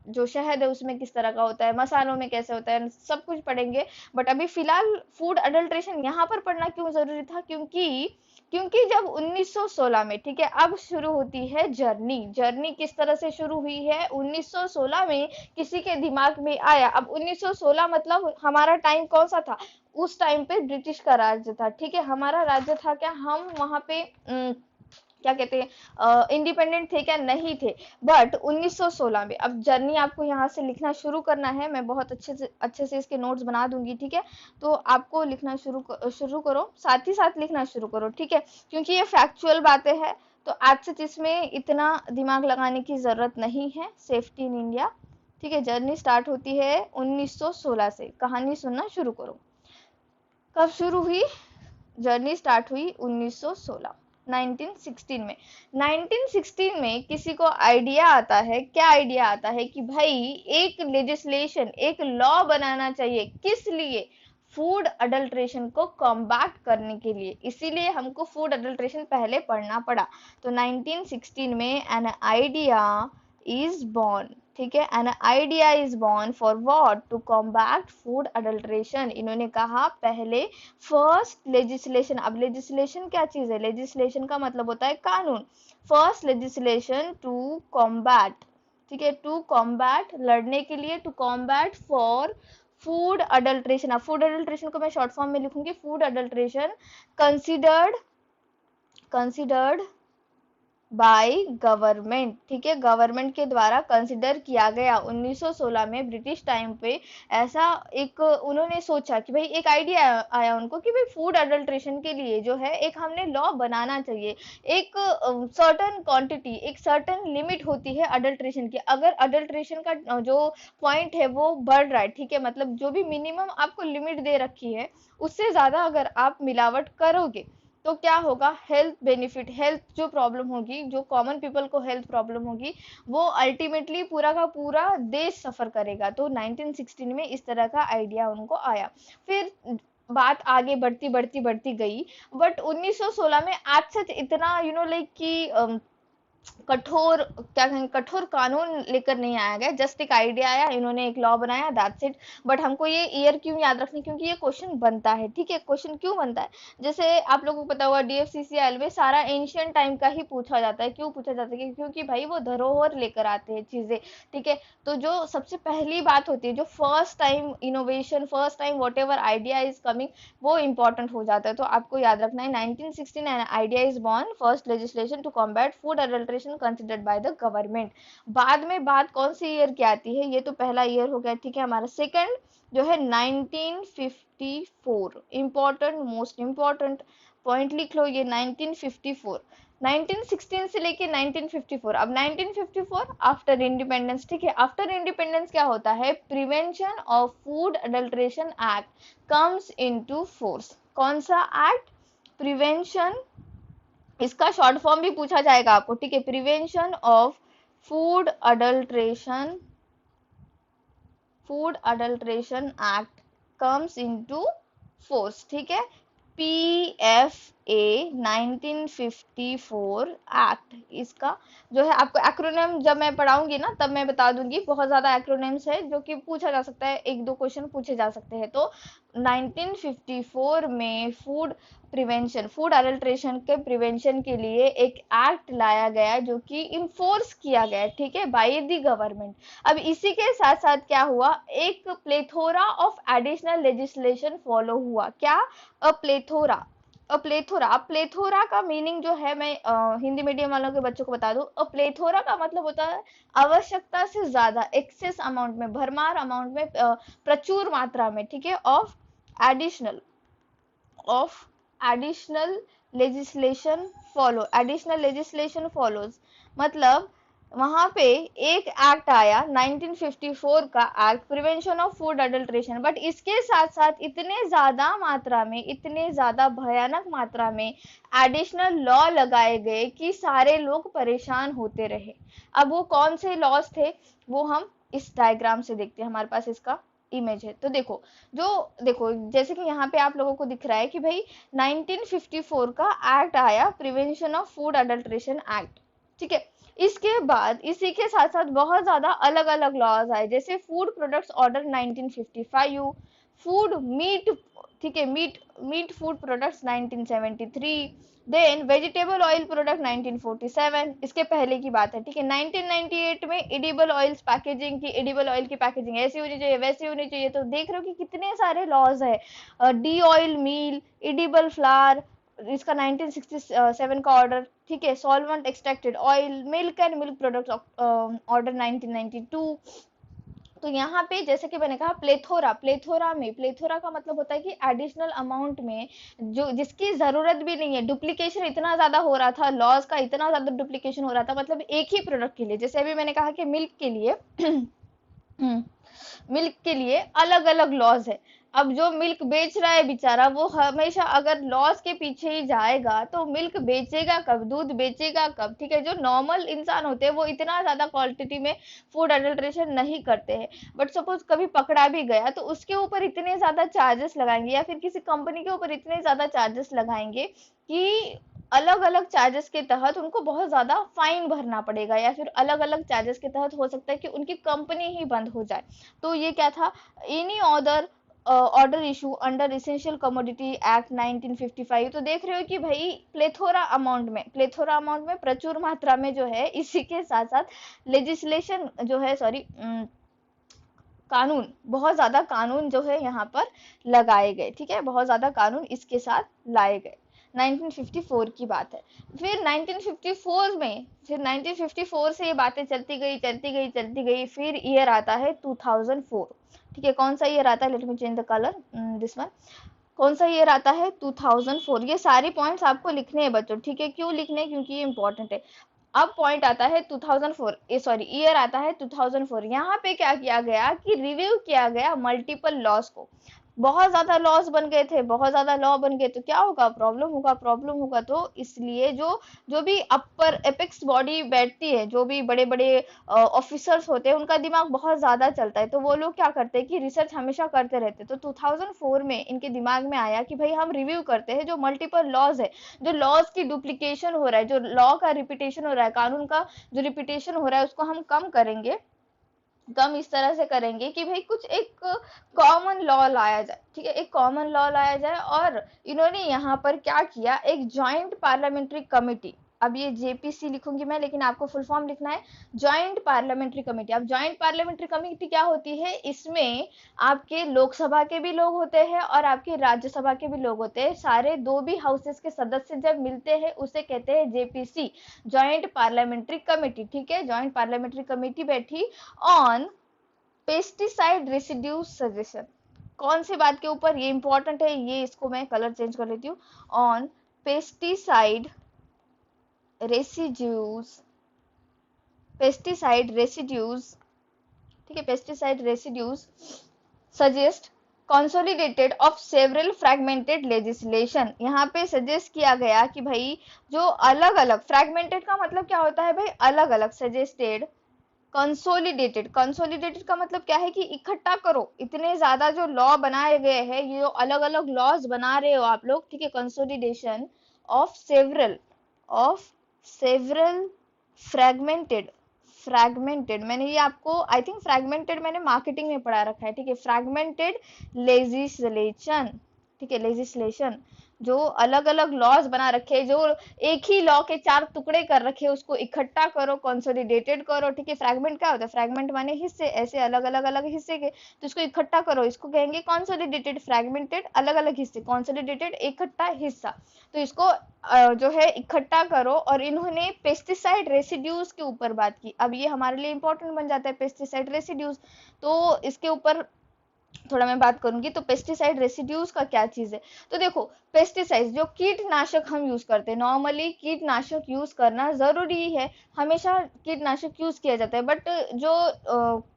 जो शहद है उसमें किस तरह का होता है, मसालों में कैसे होता है, सब कुछ पढ़ेंगे। बट अभी फिलहाल फूड अडल्ट्रेशन यहाँ पर पढ़ना क्यों जरूरी था, क्योंकि जब 1916 में, ठीक है, अब शुरू होती है जर्नी। जर्नी किस तरह से शुरू हुई है, 1916 में किसी के दिमाग में आया। अब 1916 मतलब हमारा टाइम कौन सा था, उस टाइम पे ब्रिटिश का राज्य था, ठीक है, हमारा राज्य था क्या, हम वहां पे क्या कहते हैं, इंडिपेंडेंट थे क्या, नहीं थे। बट 1916 में, अब जर्नी आपको यहाँ से लिखना शुरू करना है, मैं बहुत अच्छे से इसके नोट्स बना दूंगी, ठीक है। तो आपको लिखना शुरू करो, साथ ही साथ लिखना शुरू करो, ठीक है, क्योंकि ये फैक्चुअल बातें हैं। तो आज से इसमें इतना दिमाग लगाने की जरूरत नहीं है। सेफ्टी इन इंडिया, ठीक है, जर्नी स्टार्ट होती है 1916 से। कहानी सुनना शुरू करो। कब शुरू हुई जर्नी, स्टार्ट हुई 1916, 1916 में। 1916 में किसी को आइडिया आता है, क्या आइडिया आता है कि भाई एक लेजिस्लेशन, एक लॉ बनाना चाहिए, किस लिए, फूड अडल्ट्रेशन को कॉम्बैट करने के लिए। इसीलिए हमको फूड अडल्ट्रेशन पहले पढ़ना पड़ा। तो 1916 में एन आइडिया इज बॉर्न, ठीक है, an idea is born for what, to combat food adulteration. इन्होंने कहा पहले फर्स्ट लेजिस्लेशन। अब लेजिस्लेशन क्या चीज है, लेजिस्लेशन का मतलब होता है कानून। फर्स्ट लेजिस्लेशन टू कॉम्बैट, ठीक है, टू कॉम्बैट, लड़ने के लिए, to combat for food adulteration. अब फूड अडल्ट्रेशन को मैं शॉर्ट फॉर्म में लिखूंगी, food adulteration considered by government, ठीक है, गवर्नमेंट के द्वारा कंसिडर किया गया 1916 में, ब्रिटिश टाइम पे। ऐसा एक उन्होंने सोचा कि भाई, एक आइडिया आया उनको कि भाई फूड अडल्ट्रेशन के लिए जो है एक हमने लॉ बनाना चाहिए। एक सर्टन क्वांटिटी, एक सर्टन लिमिट होती है अडल्ट्रेशन की। अगर अडल्ट्रेशन का जो पॉइंट है वो बढ़ रहा है, ठीक है, मतलब जो भी मिनिमम आपको लिमिट दे रखी है उससे ज्यादा अगर आप मिलावट करोगे तो क्या होगा, हेल्थ बेनिफिट, हेल्थ जो प्रॉब्लम होगी, जो कॉमन पीपल को हेल्थ प्रॉब्लम होगी, वो अल्टीमेटली पूरा का पूरा देश सफर करेगा। तो 1916 में इस तरह का आइडिया उनको आया। फिर बात आगे बढ़ती बढ़ती बढ़ती गई। बट 1916 में आज सच इतना लाइक कि कठोर, क्या कहेंगे, कठोर कानून लेकर नहीं आया गया। जस्ट एक आइडिया आया, इन्होंने एक लॉ बनाया, दैट्स इट। बट हमको ये ईयर क्यों याद रखना, क्योंकि ये क्वेश्चन बनता है, ठीक है, क्वेश्चन क्यों बनता है, जैसे आप लोगों को पता हुआ डीएफसीसीएल में सारा एंशियंट टाइम का ही पूछा जाता है। क्यों पूछा जाता है, क्योंकि भाई वो धरोहर लेकर आते हैं चीजें, ठीक है। तो जो सबसे पहली बात होती है, जो first time innovation, first time whatever idea is coming, वो इंपॉर्टेंट हो जाता है। तो आपको याद रखना है 1916 idea is born, first legislation to combat food adulteration considered by the government. बाद में बात कौन सी ईयर की आती है, ये तो पहला ईयर हो गया, ठीक है, हमारा सेकंड जो है 1954, इंपॉर्टेंट, मोस्ट इंपॉर्टेंट पॉइंट लिख लो ये 1954। 1916 से लेके 1954, अब 1954 आफ्टर इंडिपेंडेंस, ठीक है। आफ्टर इंडिपेंडेंस क्या होता है, prevention of food adulteration act comes into force. कौन सा एक्ट, प्रिवेंशन, इसका शॉर्ट फॉर्म भी पूछा जाएगा आपको, ठीक है, prevention of food adulteration act comes into force, ठीक है। PFA 1954 एक्ट, इसका जो है आपको एक्रोनिम जब मैं पढ़ाऊंगी ना तब मैं बता दूंगी, बहुत ज्यादा एक्रोनिम्स है जो कि पूछा जा सकता है, एक दो क्वेश्चन पूछे जा सकते हैं। तो 1954 में फूड अडल्ट्रेशन के प्रिवेंशन के लिए एक एक्ट लाया गया जो कि इन्फोर्स किया गया, ठीक है, बाय द गवर्नमेंट। अब इसी के साथ साथ क्या हुआ, एक plethora of additional legislation follow हुआ। क्या, प्लेथोरा का मीनिंग जो है, मैं हिंदी मीडियम वालों के बच्चों को बता दूं, प्लेथोरा का मतलब होता है आवश्यकता से ज्यादा, एक्सेस अमाउंट में, भरमार अमाउंट में, प्रचुर मात्रा में, ठीक है, ऑफ एडिशनल लेजिस्लेशन फॉलोज, मतलब वहां पे एक एक्ट आया 1954 का act, prevention of food adulteration, but इसके साथ साथ इतने ज्यादा भयानक मात्रा में एडिशनल लॉ लगाए गए कि सारे लोग परेशान होते रहे। अब वो कौन से लॉज थे वो हम इस डायग्राम से देखते हैं, हमारे पास इसका इमेज है। तो देखो जैसे कि यहाँ पे आप लोगों को दिख रहा है कि भाई 1954 का एक्ट आया, prevention of food adulteration act, ठीक है। इसके बाद इसी के साथ साथ बहुत ज्यादा अलग अलग लॉज आए, जैसे food products order 1955, food meat, ठीक है, meat food products 1973, then vegetable oil product 1947, इसके पहले की बात है, ठीक है। 1998 में एडिबल ऑयल्स पैकेजिंग की, एडिबल ऑयल की पैकेजिंग ऐसी होनी चाहिए, वैसी होनी चाहिए। तो देख रहे हो कि कितने सारे लॉज है। डी ऑयल मील, एडिबल फ्लावर, इसका 1967 का ऑर्डर, ठीक है। Solvent extracted oil, milk and milk products order 1992। तो यहाँ पे जैसे कि मैंने कहा प्लेथोरा का मतलब होता है कि एडिशनल अमाउंट में, जो जिसकी जरूरत भी नहीं है, डुप्लीकेशन इतना ज्यादा हो रहा था, लॉज का इतना ज्यादा डुप्लीकेशन हो रहा था, मतलब एक ही प्रोडक्ट के लिए, जैसे अभी मैंने कहा कि मिल्क के लिए मिल्क के लिए अलग अलग लॉज है। अब जो मिल्क बेच रहा है बेचारा, वो हमेशा अगर लॉस के पीछे ही जाएगा तो मिल्क बेचेगा कब, दूध बेचेगा कब, ठीक है। जो नॉर्मल इंसान होते हैं वो इतना ज्यादा क्वांटिटी में फूड अडल्ट्रेशन नहीं करते हैं, बट सपोज कभी पकड़ा भी गया तो उसके ऊपर इतने ज्यादा चार्जेस लगाएंगे, या फिर किसी कंपनी के ऊपर इतने ज्यादा चार्जेस लगाएंगे कि अलग अलग चार्जेस के तहत उनको बहुत ज्यादा फाइन भरना पड़ेगा, या फिर अलग अलग चार्जेस के तहत हो सकता है कि उनकी कंपनी ही बंद हो जाए। तो ये क्या था, any order order issue under essential commodity act 1955। तो देख रहे हो कि भाई प्लेथोरा अमाउंट में प्रचुर मात्रा में जो है, इसी के साथ साथ लेजिस्लेशन जो है, कानून, बहुत ज्यादा कानून जो है यहाँ पर लगाए गए, ठीक है, बहुत ज्यादा कानून इसके साथ लाए गए। 1954 की बात है। फिर 1954 से ये बातें चलती गई, फिर ईयर आता है 2004, ठीक है। कौन सा ईयर आता है, let me change the colour, this one. कौन सा ईयर आता है, 2004। ये सारे पॉइंट्स आपको लिखने हैं बच्चों, ठीक है। क्यों लिखने हैं, क्योंकि ये इंपॉर्टेंट है। अब पॉइंट आता है 2004, ईयर आता है 2004। यहाँ पे क्या किया गया कि रिव्यू किया गया मल्टीपल लॉस को। बहुत ज्यादा लॉस बन गए थे, बहुत ज्यादा लॉ बन गए, तो क्या होगा, प्रॉब्लम होगा। तो इसलिए जो भी अपर एपेक्स बॉडी बैठती है, जो भी बड़े बड़े ऑफिसर्स होते हैं, उनका दिमाग बहुत ज्यादा चलता है, तो वो लोग क्या करते हैं कि रिसर्च हमेशा करते रहते हैं। तो 2004 में इनके दिमाग में आया कि भाई हम रिव्यू करते हैं जो मल्टीपल लॉज है, जो लॉज की डुप्लीकेशन हो रहा है, जो लॉ का रिपीटेशन हो रहा है, कानून का जो रिपीटेशन हो रहा है, उसको हम कम करेंगे। कम इस तरह से करेंगे कि भाई कुछ एक कॉमन लॉ लाया जाए, ठीक है, एक कॉमन लॉ लाया जाए। और इन्होंने यहाँ पर क्या किया, एक जॉइंट पार्लियामेंट्री कमेटी, अब ये जेपीसी लिखूंगी मैं, लेकिन आपको फुल फॉर्म लिखना है, जॉइंट पार्लियामेंट्री कमेटी। अब जॉइंट पार्लियामेंट्री कमेटी क्या होती है, इसमें आपके लोकसभा के भी लोग होते हैं और आपके राज्यसभा के भी लोग होते हैं, सारे दो भी हाउसेस के सदस्य जब मिलते हैं उसे कहते हैं जेपीसी, जॉइंट पार्लियामेंट्री कमेटी, ठीक है। जॉइंट पार्लियामेंट्री कमेटी बैठी ऑन पेस्टिसाइड रेसिड्यू सजेशन, कौन सी बात के ऊपर, ये इंपॉर्टेंट है, ये इसको मैं कलर चेंज कर लेती हूँ। On pesticide residues, pesticide residues, ठीक है, pesticide residues suggest consolidated of several fragmented legislation. यहाँ पे सजेस्ट किया गया कि भाई जो अलग अलग, फ्रैगमेंटेड का मतलब क्या होता है भाई, अलग अलग, सजेस्टेड कंसोलिडेटेड, कंसोलिडेटेड का मतलब क्या है कि इकट्ठा करो, इतने ज्यादा जो लॉ बनाए गए हैं, ये जो अलग अलग लॉज बना रहे हो आप लोग, ठीक है, consolidation of several fragmented, fragmented मैंने ये आपको आई थिंक फ्रैगमेंटेड मैंने मार्केटिंग में पढ़ा रखा है, ठीक है, फ्रैगमेंटेड लेजिस्लेशन, ठीक है, लेजिस्लेशन, जो अलग अलग लॉज बना रखे, जो एक ही लॉ के चार टुकड़े कर रखे, उसको इकट्ठा करो, कंसोलिडेटेड करो, ठीक है। फ्रैगमेंट क्या होता है, फ्रैगमेंट माने हिस्से, ऐसे अलग अलग अलग हिस्से के, तो इसको इकट्ठा करो, इसको कहेंगे कंसोलिडेटेड, फ्रैगमेंटेड अलग अलग हिस्से, कंसोलिडेटेड इकट्ठा हिस्सा, तो इसको जो है इकट्ठा करो। और इन्होंने पेस्टिसाइड रेसिड्यूज के ऊपर बात की। अब ये हमारे लिए इंपॉर्टेंट बन जाता है पेस्टिसाइड रेसिड्यूज, तो इसके ऊपर थोड़ा मैं बात करूंगी। तो पेस्टिसाइड रेसिड्यूज का क्या चीज है, तो देखो पेस्टिसाइड जो कीटनाशक हम यूज करते हैं, नॉर्मली कीटनाशक यूज करना जरूरी है, हमेशा कीटनाशक यूज किया जाता है, बट जो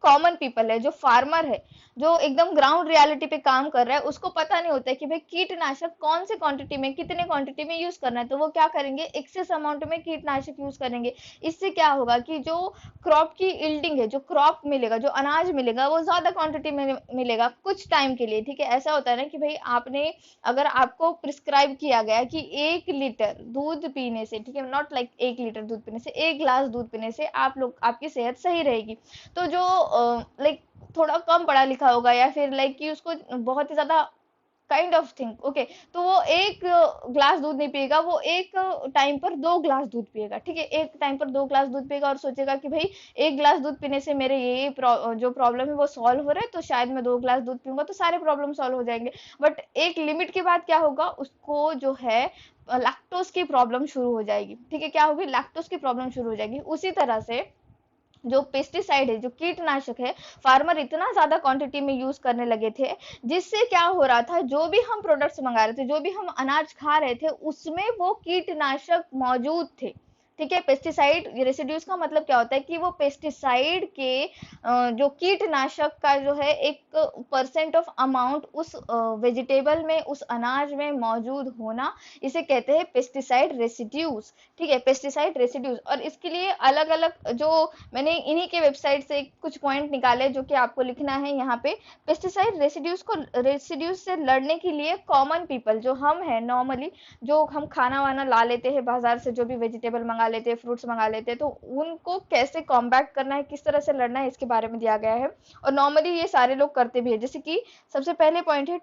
कॉमन पीपल है, जो फार्मर है, जो एकदम ग्राउंड रियलिटी पे काम कर रहा है, उसको पता नहीं होता है कि भाई कीटनाशक कौन से क्वांटिटी में, कितने क्वांटिटी में यूज करना है, तो वो क्या करेंगे, एक्सेस अमाउंट में कीटनाशक यूज करेंगे। इससे क्या होगा कि जो क्रॉप की इल्डिंग है, जो क्रॉप मिलेगा, जो अनाज मिलेगा, वो ज्यादा क्वांटिटी में मिलेगा कुछ टाइम के लिए, ठीक है। ऐसा होता है ना कि भाई आपने, अगर आपको प्रिस्क्राइब किया गया कि 1 लीटर दूध पीने से, ठीक है, नॉट लाइक 1 लीटर दूध पीने से, 1 गिलास दूध पीने से आप लोग, आपकी सेहत सही रहेगी, तो जो लाइक थोड़ा कम पढ़ा लिखा होगा, या फिर लाइक कि उसको बहुत ही ज्यादा काइंड ऑफ थिंग, ओके, तो वो 1 ग्लास दूध नहीं पिएगा, वो एक टाइम पर 2 ग्लास दूध पिएगा, ठीक है, एक टाइम पर 2 ग्लास दूध पिएगा, और सोचेगा कि भाई 1 गिलास दूध पीने से मेरे ये जो प्रॉब्लम है वो सॉल्व हो रहा है, तो शायद मैं 2 ग्लास दूध पीऊंगा तो सारे प्रॉब्लम सॉल्व हो जाएंगे। बट एक लिमिट के बाद क्या होगा, उसको जो है लैक्टोज की प्रॉब्लम शुरू हो जाएगी, ठीक है, क्या होगी, लैक्टोज की प्रॉब्लम शुरू हो जाएगी। उसी तरह से जो पेस्टिसाइड है, जो कीटनाशक है, फार्मर इतना ज्यादा क्वांटिटी में यूज करने लगे थे, जिससे क्या हो रहा था, जो भी हम प्रोडक्ट्स मंगा रहे थे, जो भी हम अनाज खा रहे थे, उसमें वो कीटनाशक मौजूद थे, ठीक है। पेस्टिसाइड रेसिड्यूज का मतलब क्या होता है कि वो पेस्टिसाइड के जो कीटनाशक का जो है एक परसेंट ऑफ अमाउंट उस वेजिटेबल में, उस अनाज में मौजूद होना, इसे कहते हैं पेस्टिसाइड रेसिड्यूज, ठीक है, पेस्टिसाइड रेसिड्यूज। और इसके लिए अलग अलग, जो मैंने इन्हीं के वेबसाइट से कुछ पॉइंट निकाले जो कि आपको लिखना है यहाँ पे। पेस्टिसाइड रेसिड्यूज से लड़ने के लिए कॉमन पीपल, जो हम हैं नॉर्मली, जो हम खाना वाना ला लेते हैं बाजार से, जो भी वेजिटेबल मंगा लेते हैं, फ्रूट्स मंगा लेते हैं, तो उनको कैसे कॉम्बैट करना है, किस तरह से लड़ना है, इसके बारे में दिया गया है। और नॉर्मली ये सारे लोग करते भी है। जैसे कि सबसे पहले पॉइंट है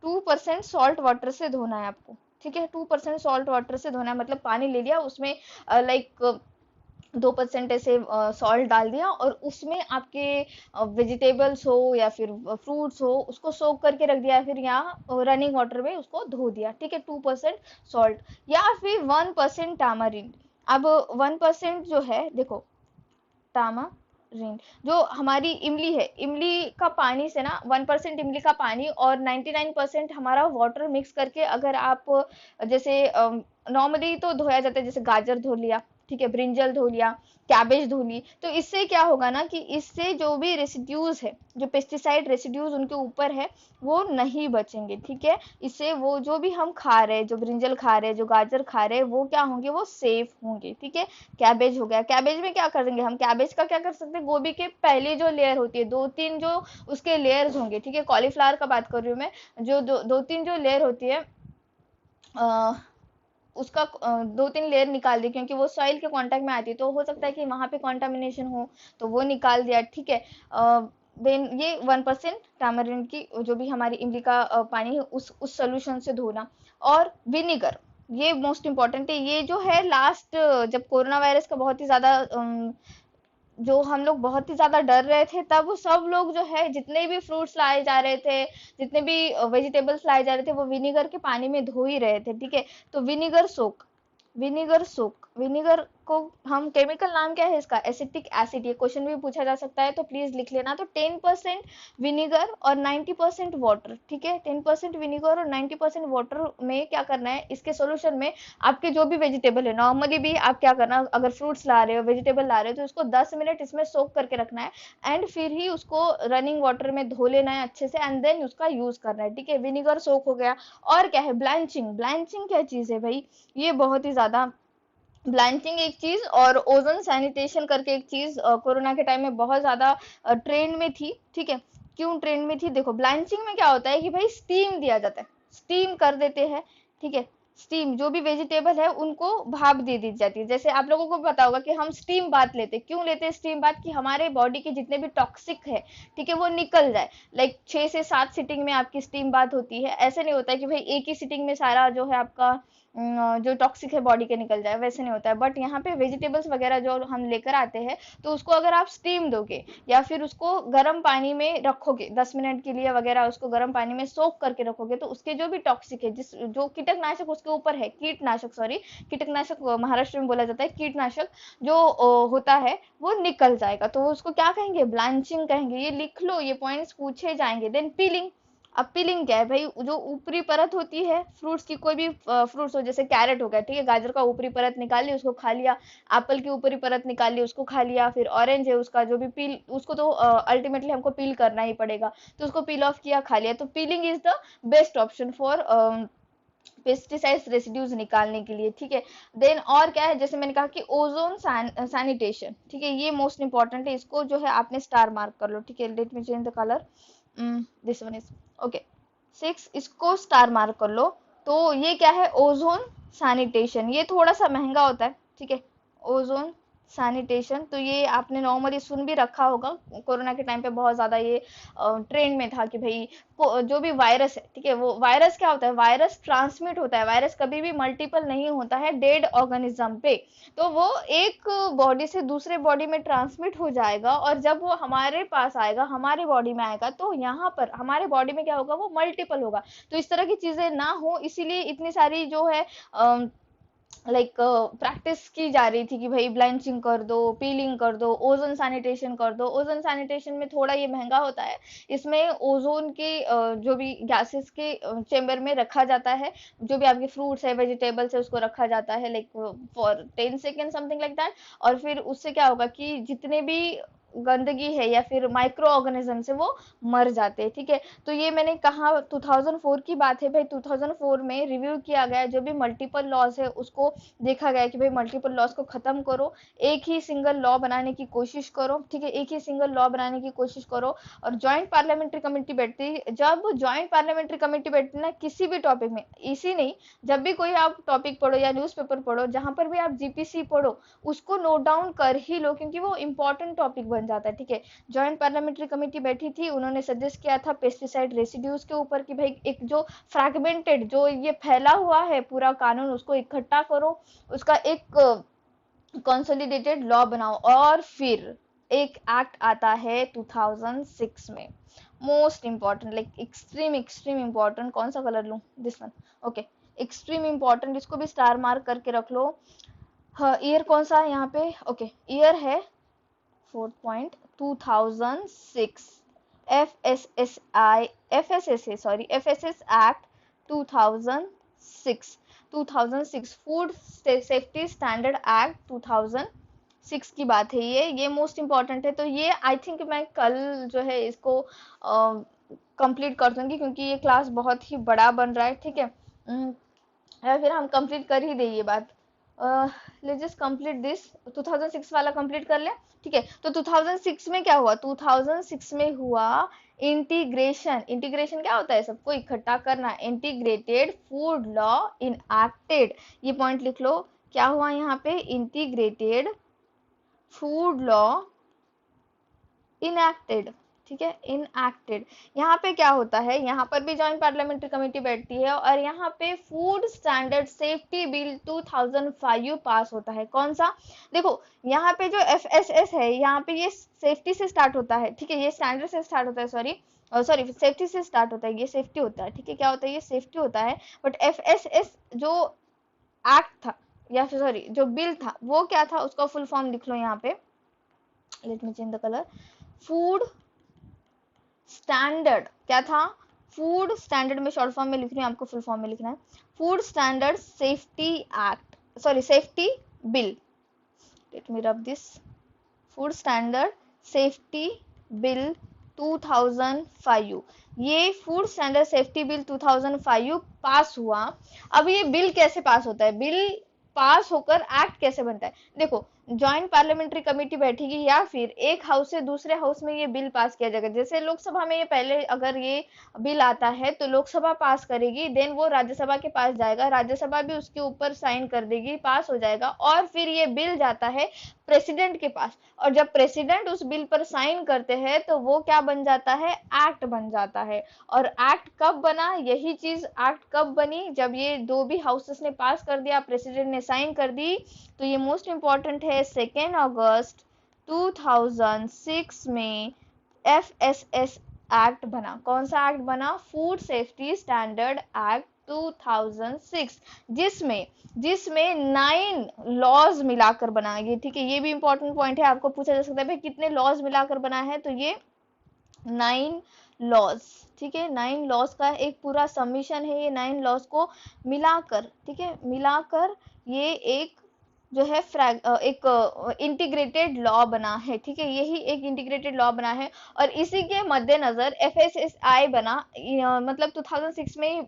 2% सॉल्ट वाटर से धोना है आपको, ठीक है, 2% सॉल्ट वाटर से धोना है, मतलब पानी ले लिया, उसमें लाइक 2% ऐसे सॉल्ट डाल दिया, और उसमें आपके वेजिटेबल्स हो या फिर फ्रूट्स हो, उसको सोक करके रख दिया, फिर यहाँ रनिंग वाटर में उसको धो दिया, ठीक है, 2% सॉल्ट, या फिर 1% टामारिन। अब 1% जो है, देखो टामारिन जो हमारी इमली है, इमली का पानी से ना 1% इमली का पानी और 99% हमारा वाटर मिक्स करके, अगर आप जैसे नॉर्मली तो धोया जाता है, जैसे गाजर धो लिया, ठीक है, ब्रिंजल धो लिया, कैबेज धो ली, तो इससे क्या होगा ना कि इससे जो भी रेसिड्यूज है, जो पेस्टिसाइड रेसिड्यूज उनके ऊपर है, वो नहीं बचेंगे, ठीक है। इससे वो जो भी हम खा रहे हैं, जो ब्रिंजल खा रहे हैं, जो गाजर खा रहे हैं, वो क्या होंगे, वो सेफ होंगे, ठीक है। कैबेज हो गया, कैबेज में क्या करेंगे हम, कैबेज का क्या कर सकते हैं, गोभी के पहली जो लेयर होती है, 2-3 जो उसके लेयर्स होंगे, ठीक है, कॉलीफ्लावर का बात कर रही हूँ मैं, जो 2-3 जो लेयर होती है, उसका 2-3 लेयर निकाल दी, क्योंकि वो सॉइल के कांटेक्ट में आती है, तो हो सकता है कि वहां पे कंटामिनेशन हो, तो वो निकाल दिया, ठीक है। देन ये 1% टैमरिन की जो भी हमारी इमली का पानी है, उस सोल्यूशन से धोना। और विनेगर, ये मोस्ट इम्पॉर्टेंट है, ये जो है लास्ट, जब कोरोना वायरस का बहुत ही ज्यादा जो हम लोग बहुत ही ज्यादा डर रहे थे, तब सब लोग जो है, जितने भी फ्रूट्स लाए जा रहे थे, जितने भी वेजिटेबल्स लाए जा रहे थे, वो विनेगर के पानी में धो ही रहे थे, ठीक है। तो विनेगर सोक, विनेगर को हम केमिकल नाम क्या है इसका, एसिटिक एसिड, ये क्वेश्चन भी पूछा जा सकता है तो प्लीज लिख लेना। तो 10% विनीगर और 90% वाटर, ठीक है, 10% विनीगर और 90% वाटर में क्या करना है, इसके सोल्यूशन में आपके जो भी वेजिटेबल है, नॉर्मली भी आप क्या करना, अगर फ्रूट्स ला रहे हो, वेजिटेबल ला रहे हो, तो उसको 10 मिनट इसमें सोक करके रखना है एंड फिर ही उसको रनिंग वाटर में धो लेना है अच्छे से एंड देन उसका यूज करना है, ठीक है। विनीगर सोक हो गया। और क्या है, ब्लैंचिंग। ब्लैंचिंग क्या चीज है भाई, ये बहुत ही ज्यादा, ब्लैंचिंग एक चीज और ओजोन सैनिटेशन करके एक चीज कोरोना के टाइम में बहुत ज्यादा ट्रेंड में थी, ठीक है। क्यों ट्रेंड में थी, देखो ब्लैंचिंग में क्या होता है कि भाई स्टीम दिया जाता है, स्टीम कर देते हैं, ठीक है। स्टीम, जो भी वेजिटेबल है उनको भाप दे दी जाती है। जैसे आप लोगों को पता होगा कि हम स्टीम बाथ लेते हैं, क्यों लेते हैं स्टीम बाथ, कि हमारे बॉडी के जितने भी टॉक्सिक है, ठीक है, वो निकल जाए। लाइक 6 से 7 सिटिंग में आपकी स्टीम बाथ होती है। ऐसे नहीं होता है कि भाई एक ही सिटिंग में सारा जो है आपका जो टॉक्सिक है बॉडी के निकल जाए, वैसे नहीं होता है। बट यहाँ पे वेजिटेबल्स वगैरह जो हम लेकर आते हैं, तो उसको अगर आप स्टीम दोगे या फिर उसको गर्म पानी में रखोगे 10 मिनट के लिए वगैरह, उसको गर्म पानी में सोक करके रखोगे, तो उसके जो भी टॉक्सिक है, जिस जो कीटनाशक उसके ऊपर है, कीटनाशक, सॉरी, कीटनाशक महाराष्ट्र में बोला जाता है, कीटनाशक जो होता है वो निकल जाएगा। तो उसको क्या कहेंगे, ब्लांचिंग कहेंगे। ये लिख लो, ये पॉइंट्स पूछे जाएंगे। Then piling. अब पीलिंग क्या है भाई, जो ऊपरी परत होती है फ्रूट्स की, कोई भी फ्रूट्स हो, जैसे कैरेट हो गया, ठीक है, गाजर का ऊपरी परत निकाल ली, उसको खा लिया। एप्पल की ऊपरी परत निकाल ली, उसको खा लिया। फिर ऑरेंज है, उसका जो भी पील, उसको तो अल्टीमेटली हमको पील करना ही पड़ेगा, तो उसको पील ऑफ किया, खा लिया। तो piling is the best option for pesticides residues निकालने के लिए, ठीक है। देन और क्या है, जैसे मैंने कहा कि ओजोन सैनिटेशन, ठीक है, ये मोस्ट इंपॉर्टेंट है। इसको जो है आपने स्टार मार्क कर लो, ठीक है। Let me change the colour, this one is okay 6, इसको स्टार मार्क कर लो। तो ये क्या है, ओजोन सैनिटेशन। ये थोड़ा सा महंगा होता है, ठीक है, ओजोन सैनिटेशन। तो ये आपने नॉर्मली सुन भी रखा होगा, कोरोना के टाइम पे बहुत ज्यादा ये ट्रेंड में था कि भाई जो भी वायरस है, ठीक है, वो वायरस क्या होता है, वायरस ट्रांसमिट होता है, वायरस कभी भी मल्टीपल नहीं होता है डेड ऑर्गेनिज्म पे। तो वो एक बॉडी से दूसरे बॉडी में ट्रांसमिट हो जाएगा और जब वो हमारे पास आएगा, हमारे बॉडी में आएगा, तो यहाँ पर हमारे बॉडी में क्या होगा, वो मल्टीपल होगा। तो इस तरह की चीजें ना हो, इसीलिए इतनी सारी जो है लाइक प्रैक्टिस की जा रही थी कि भाई ब्लैंचिंग कर दो, पीलिंग कर दो, ओजोन सैनिटेशन कर दो। ओजोन सैनिटेशन में थोड़ा ये महंगा होता है, इसमें ओजोन के जो भी गैसेस के चेम्बर में रखा जाता है, जो भी आपके फ्रूट्स है, वेजिटेबल्स है, उसको रखा जाता है like for 10 second something like that. और फिर उससे क्या होगा कि जितने भी गंदगी है या फिर माइक्रो ऑर्गेनिज्म से वो मर जाते हैं, ठीक है। तो ये मैंने कहा 2004 की बात है भाई। 2004 में रिव्यू किया गया, जो भी मल्टीपल लॉज है उसको देखा गया कि भाई मल्टीपल लॉज को खत्म करो, एक ही सिंगल लॉ बनाने की कोशिश करो, ठीक है, एक ही सिंगल लॉ बनाने की कोशिश करो। और ज्वाइंट पार्लियामेंट्री कमेटी बैठती, जब ज्वाइंट पार्लियामेंट्री कमेटी बैठती ना किसी भी टॉपिक में, इसी नहीं, जब भी कोई आप टॉपिक पढ़ो या न्यूज़पेपर पढ़ो, जहां पर भी आप जीपीसी पढ़ो, उसको नोट डाउन कर ही लो, क्योंकि वो इंपॉर्टेंट टॉपिक बन जाता है, ठीक है। ज्वाइंट पार्लियामेंट्री कमेटी बैठी थी, उन्होंने सजेस्ट किया था पेस्टिसाइड रेसिड्यूज के ऊपर कि भाई एक जो फ्रैगमेंटेड, जो ये फैला हुआ है पूरा कानून, उसको इकट्ठा करो, उसका एक कंसोलिडेटेड लॉ बनाओ। और फिर एक एक्ट आता है 2006 में, most important, like extreme extreme important. कौन सा कलर लूं, this one, okay, extreme important, इसको भी स्टार मार्क करके रख लो। हाँ, ईयर कौन सा है यहाँ पे, ओके, ईयर है 4th point 2006, FSS act 2006 food safety standard act 2006 की बात है। ये मोस्ट इंपॉर्टेंट है। तो ये आई थिंक मैं कल जो है इसको कंप्लीट कर दूंगी, क्योंकि ये क्लास बहुत ही बड़ा बन रहा है, ठीक है। या फिर हम कंप्लीट कर ही दे ये बात, लेट्स जस्ट कंप्लीट दिस, 2006 वाला कंप्लीट कर ले, ठीक है। तो 2006 में क्या हुआ, 2006 में हुआ इंटीग्रेशन। इंटीग्रेशन क्या होता है, सबको इकट्ठा करना, इंटीग्रेटेड फूड लॉ इनएक्टेड। ये पॉइंट लिख लो, क्या हुआ यहाँ पे, इंटीग्रेटेड फूड लॉ इनएक्टेड, ठीक है, इनएक्टेड। यहाँ पे क्या होता है, यहाँ पर भी जॉइंट पार्लियामेंट्री कमेटी बैठती है और यहाँ पे फूड स्टैंडर्ड सेफ्टी बिल 2005 पास होता है। कौन सा, देखो यहाँ पे जो FSS है, यहाँ पे ये सेफ्टी से स्टार्ट होता है, ठीक है, ये स्टैंडर्ड से स्टार्ट होता है, सॉरी सेफ्टी से स्टार्ट होता है, ये सेफ्टी होता है, ठीक है, क्या होता है, ये सेफ्टी होता है। बट FSS जो एक्ट था, या फिर सॉरी जो बिल था वो क्या था, उसका फुल फॉर्म लिख लो यहाँ पे, let me change the colour. Food standard क्या था, फूड स्टैंडर्ड में शॉर्ट फॉर्म में लिख रही हूँ, आपको फुल फॉर्म में लिखना है। Food standard safety act, sorry safety bill, let me rub this, food standard safety bill 2005। ये फूड स्टैंडर्ड सेफ्टी बिल 2005 पास हुआ। अब ये बिल कैसे पास होता है, बिल पास होकर एक्ट कैसे बनता है, देखो जॉइंट पार्लियामेंट्री कमेटी बैठेगी या फिर एक हाउस से दूसरे हाउस में ये बिल पास किया जाएगा। जैसे लोकसभा में ये पहले अगर ये बिल आता है तो लोकसभा पास करेगी, देन वो राज्यसभा के पास जाएगा, राज्यसभा भी उसके ऊपर साइन कर देगी, पास हो जाएगा, और फिर ये बिल जाता है प्रेसिडेंट के पास, और जब प्रेसिडेंट उस बिल पर साइन करते हैं तो वो क्या बन जाता है, एक्ट बन जाता है। और एक्ट कब बना, यही चीज एक्ट कब बनी, जब ये दो भी हाउसेस ने पास कर दिया, प्रेसिडेंट ने साइन कर दी, तो ये मोस्ट इंपॉर्टेंट है 2 अगस्त 2006 में FSS एक्ट बना। कौन सा एक्ट बना, फूड सेफ्टी स्टैंडर्ड एक्ट 2006, जिसमें जिसमें 9 लॉज मिलाकर बना, ये ठीक है, ये भी इंपॉर्टेंट पॉइंट है, आपको पूछा जा सकता है भाई कितने लॉज मिलाकर बना है, तो ये 9 लॉज, ठीक है, 9 लॉज का एक पूरा सबमिशन है, ये 9 लॉज को मिलाकर, ठीक है, मिलाकर ये एक जो है एक इंटीग्रेटेड लॉ बना है, ठीक है, यही एक इंटीग्रेटेड लॉ बना है। और इसी के मद्देनजर FSSI बना, मतलब 2006 में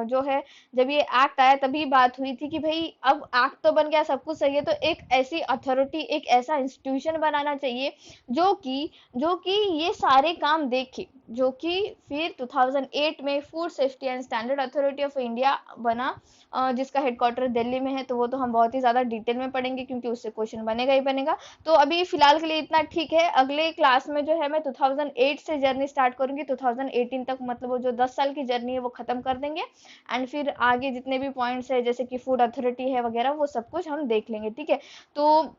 जो है जब ये एक्ट आया तभी बात हुई थी कि भाई अब एक्ट तो बन गया, सब कुछ सही है, तो एक ऐसी अथॉरिटी, एक ऐसा इंस्टीट्यूशन बनाना चाहिए जो कि ये सारे काम देखे, जो कि फिर 2008 में food safety and standard authority of India बना, जिसका हेडक्वार्टर दिल्ली में है। तो वो तो हम बहुत ही ज़्यादा डिटेल में पढ़ेंगे क्योंकि उससे क्वेश्चन बनेगा ही बनेगा। तो अभी फिलहाल के लिए इतना ठीक है, अगले क्लास में जो है मैं 2008 से जर्नी स्टार्ट करूंगी, 2018 तक, मतलब वो जो 10 साल की जर्नी है वो खत्म कर देंगे, एंड फिर आगे जितने भी पॉइंट्स है जैसे कि फूड अथॉरिटी है वगैरह, वो सब कुछ हम देख लेंगे, ठीक है। तो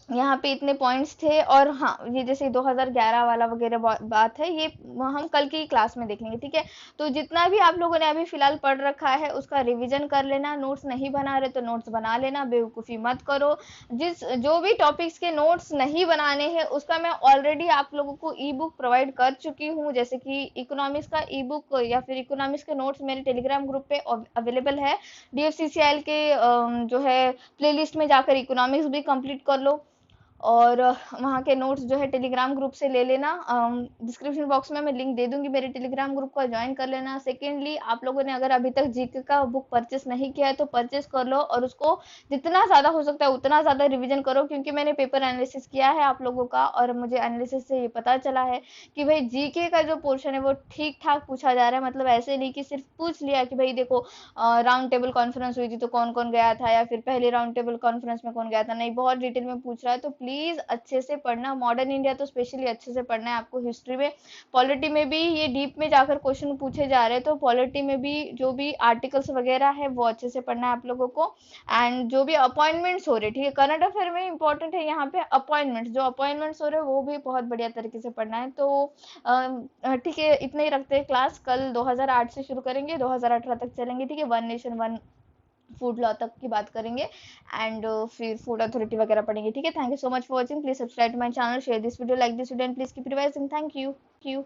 यहाँ पे इतने पॉइंट्स थे, और हाँ ये जैसे 2011 वाला वगैरह बात है, ये हम कल की क्लास में देख लेंगे, ठीक है। तो जितना भी आप लोगों ने अभी फिलहाल पढ़ रखा है उसका रिवीजन कर लेना, नोट्स नहीं बना रहे तो नोट्स बना लेना, बेवकूफ़ी मत करो। जो भी टॉपिक्स के नोट्स नहीं बनाने हैं उसका मैं ऑलरेडी आप लोगों को ई बुक प्रोवाइड कर चुकी हूँ, जैसे कि इकोनॉमिक्स का ई बुक या फिर इकोनॉमिक्स के नोट्स मेरे टेलीग्राम ग्रुप पे अवेलेबल है। DFCCIL के जो है प्लेलिस्ट में जाकर इकोनॉमिक्स भी कंप्लीट कर लो, और वहाँ के नोट्स जो है टेलीग्राम ग्रुप से ले लेना, डिस्क्रिप्शन बॉक्स में मैं लिंक दे दूंगी, मेरे टेलीग्राम ग्रुप को ज्वाइन कर लेना। सेकेंडली, आप लोगों ने अगर अभी तक जीके का बुक परचेस नहीं किया है तो परचेस कर लो, और उसको जितना ज़्यादा हो सकता है उतना ज़्यादा रिवीजन करो, क्योंकि मैंने पेपर एनालिसिस किया है आप लोगों का, और मुझे एनालिसिस से ये पता चला है कि भाई जीके का जो पोर्शन है वो ठीक ठाक पूछा जा रहा है, मतलब ऐसे नहीं कि सिर्फ पूछ लिया कि भाई देखो राउंड टेबल कॉन्फ्रेंस हुई थी तो कौन कौन गया था, या फिर पहले राउंड टेबल कॉन्फ्रेंस में कौन गया था, नहीं, बहुत डिटेल में पूछ रहा है। तो प्लीज अच्छे से पढ़ना, मॉडर्न इंडिया तो स्पेशली अच्छे से पढ़ना है आपको, हिस्ट्री में, पॉलिटी में भी ये डीप में जाकर क्वेश्चन पूछे जा रहे हैं, तो पॉलिटी में भी जो भी आर्टिकल्स वगैरह है वो अच्छे से पढ़ना है आप लोगों को। एंड जो भी अपॉइंटमेंट्स हो रहे, ठीक है, करंट अफेयर में इंपॉर्टेंट है यहाँ पे अपॉइंटमेंट्स, जो अपॉइंटमेंट्स हो रहे हैं वो भी बहुत बढ़िया तरीके से पढ़ना है। तो ठीक है, इतना ही रखते हैं क्लास, कल 2008 से शुरू करेंगे, 2018 तक चलेंगे, ठीक है, one nation one food law तक की बात करेंगे, एंड फिर फूड अथॉरिटी वगैरह पढ़ेंगे, ठीक है। Thank you so much for watching, please subscribe to my channel, share this video, like this video, and please keep revising. Thank you.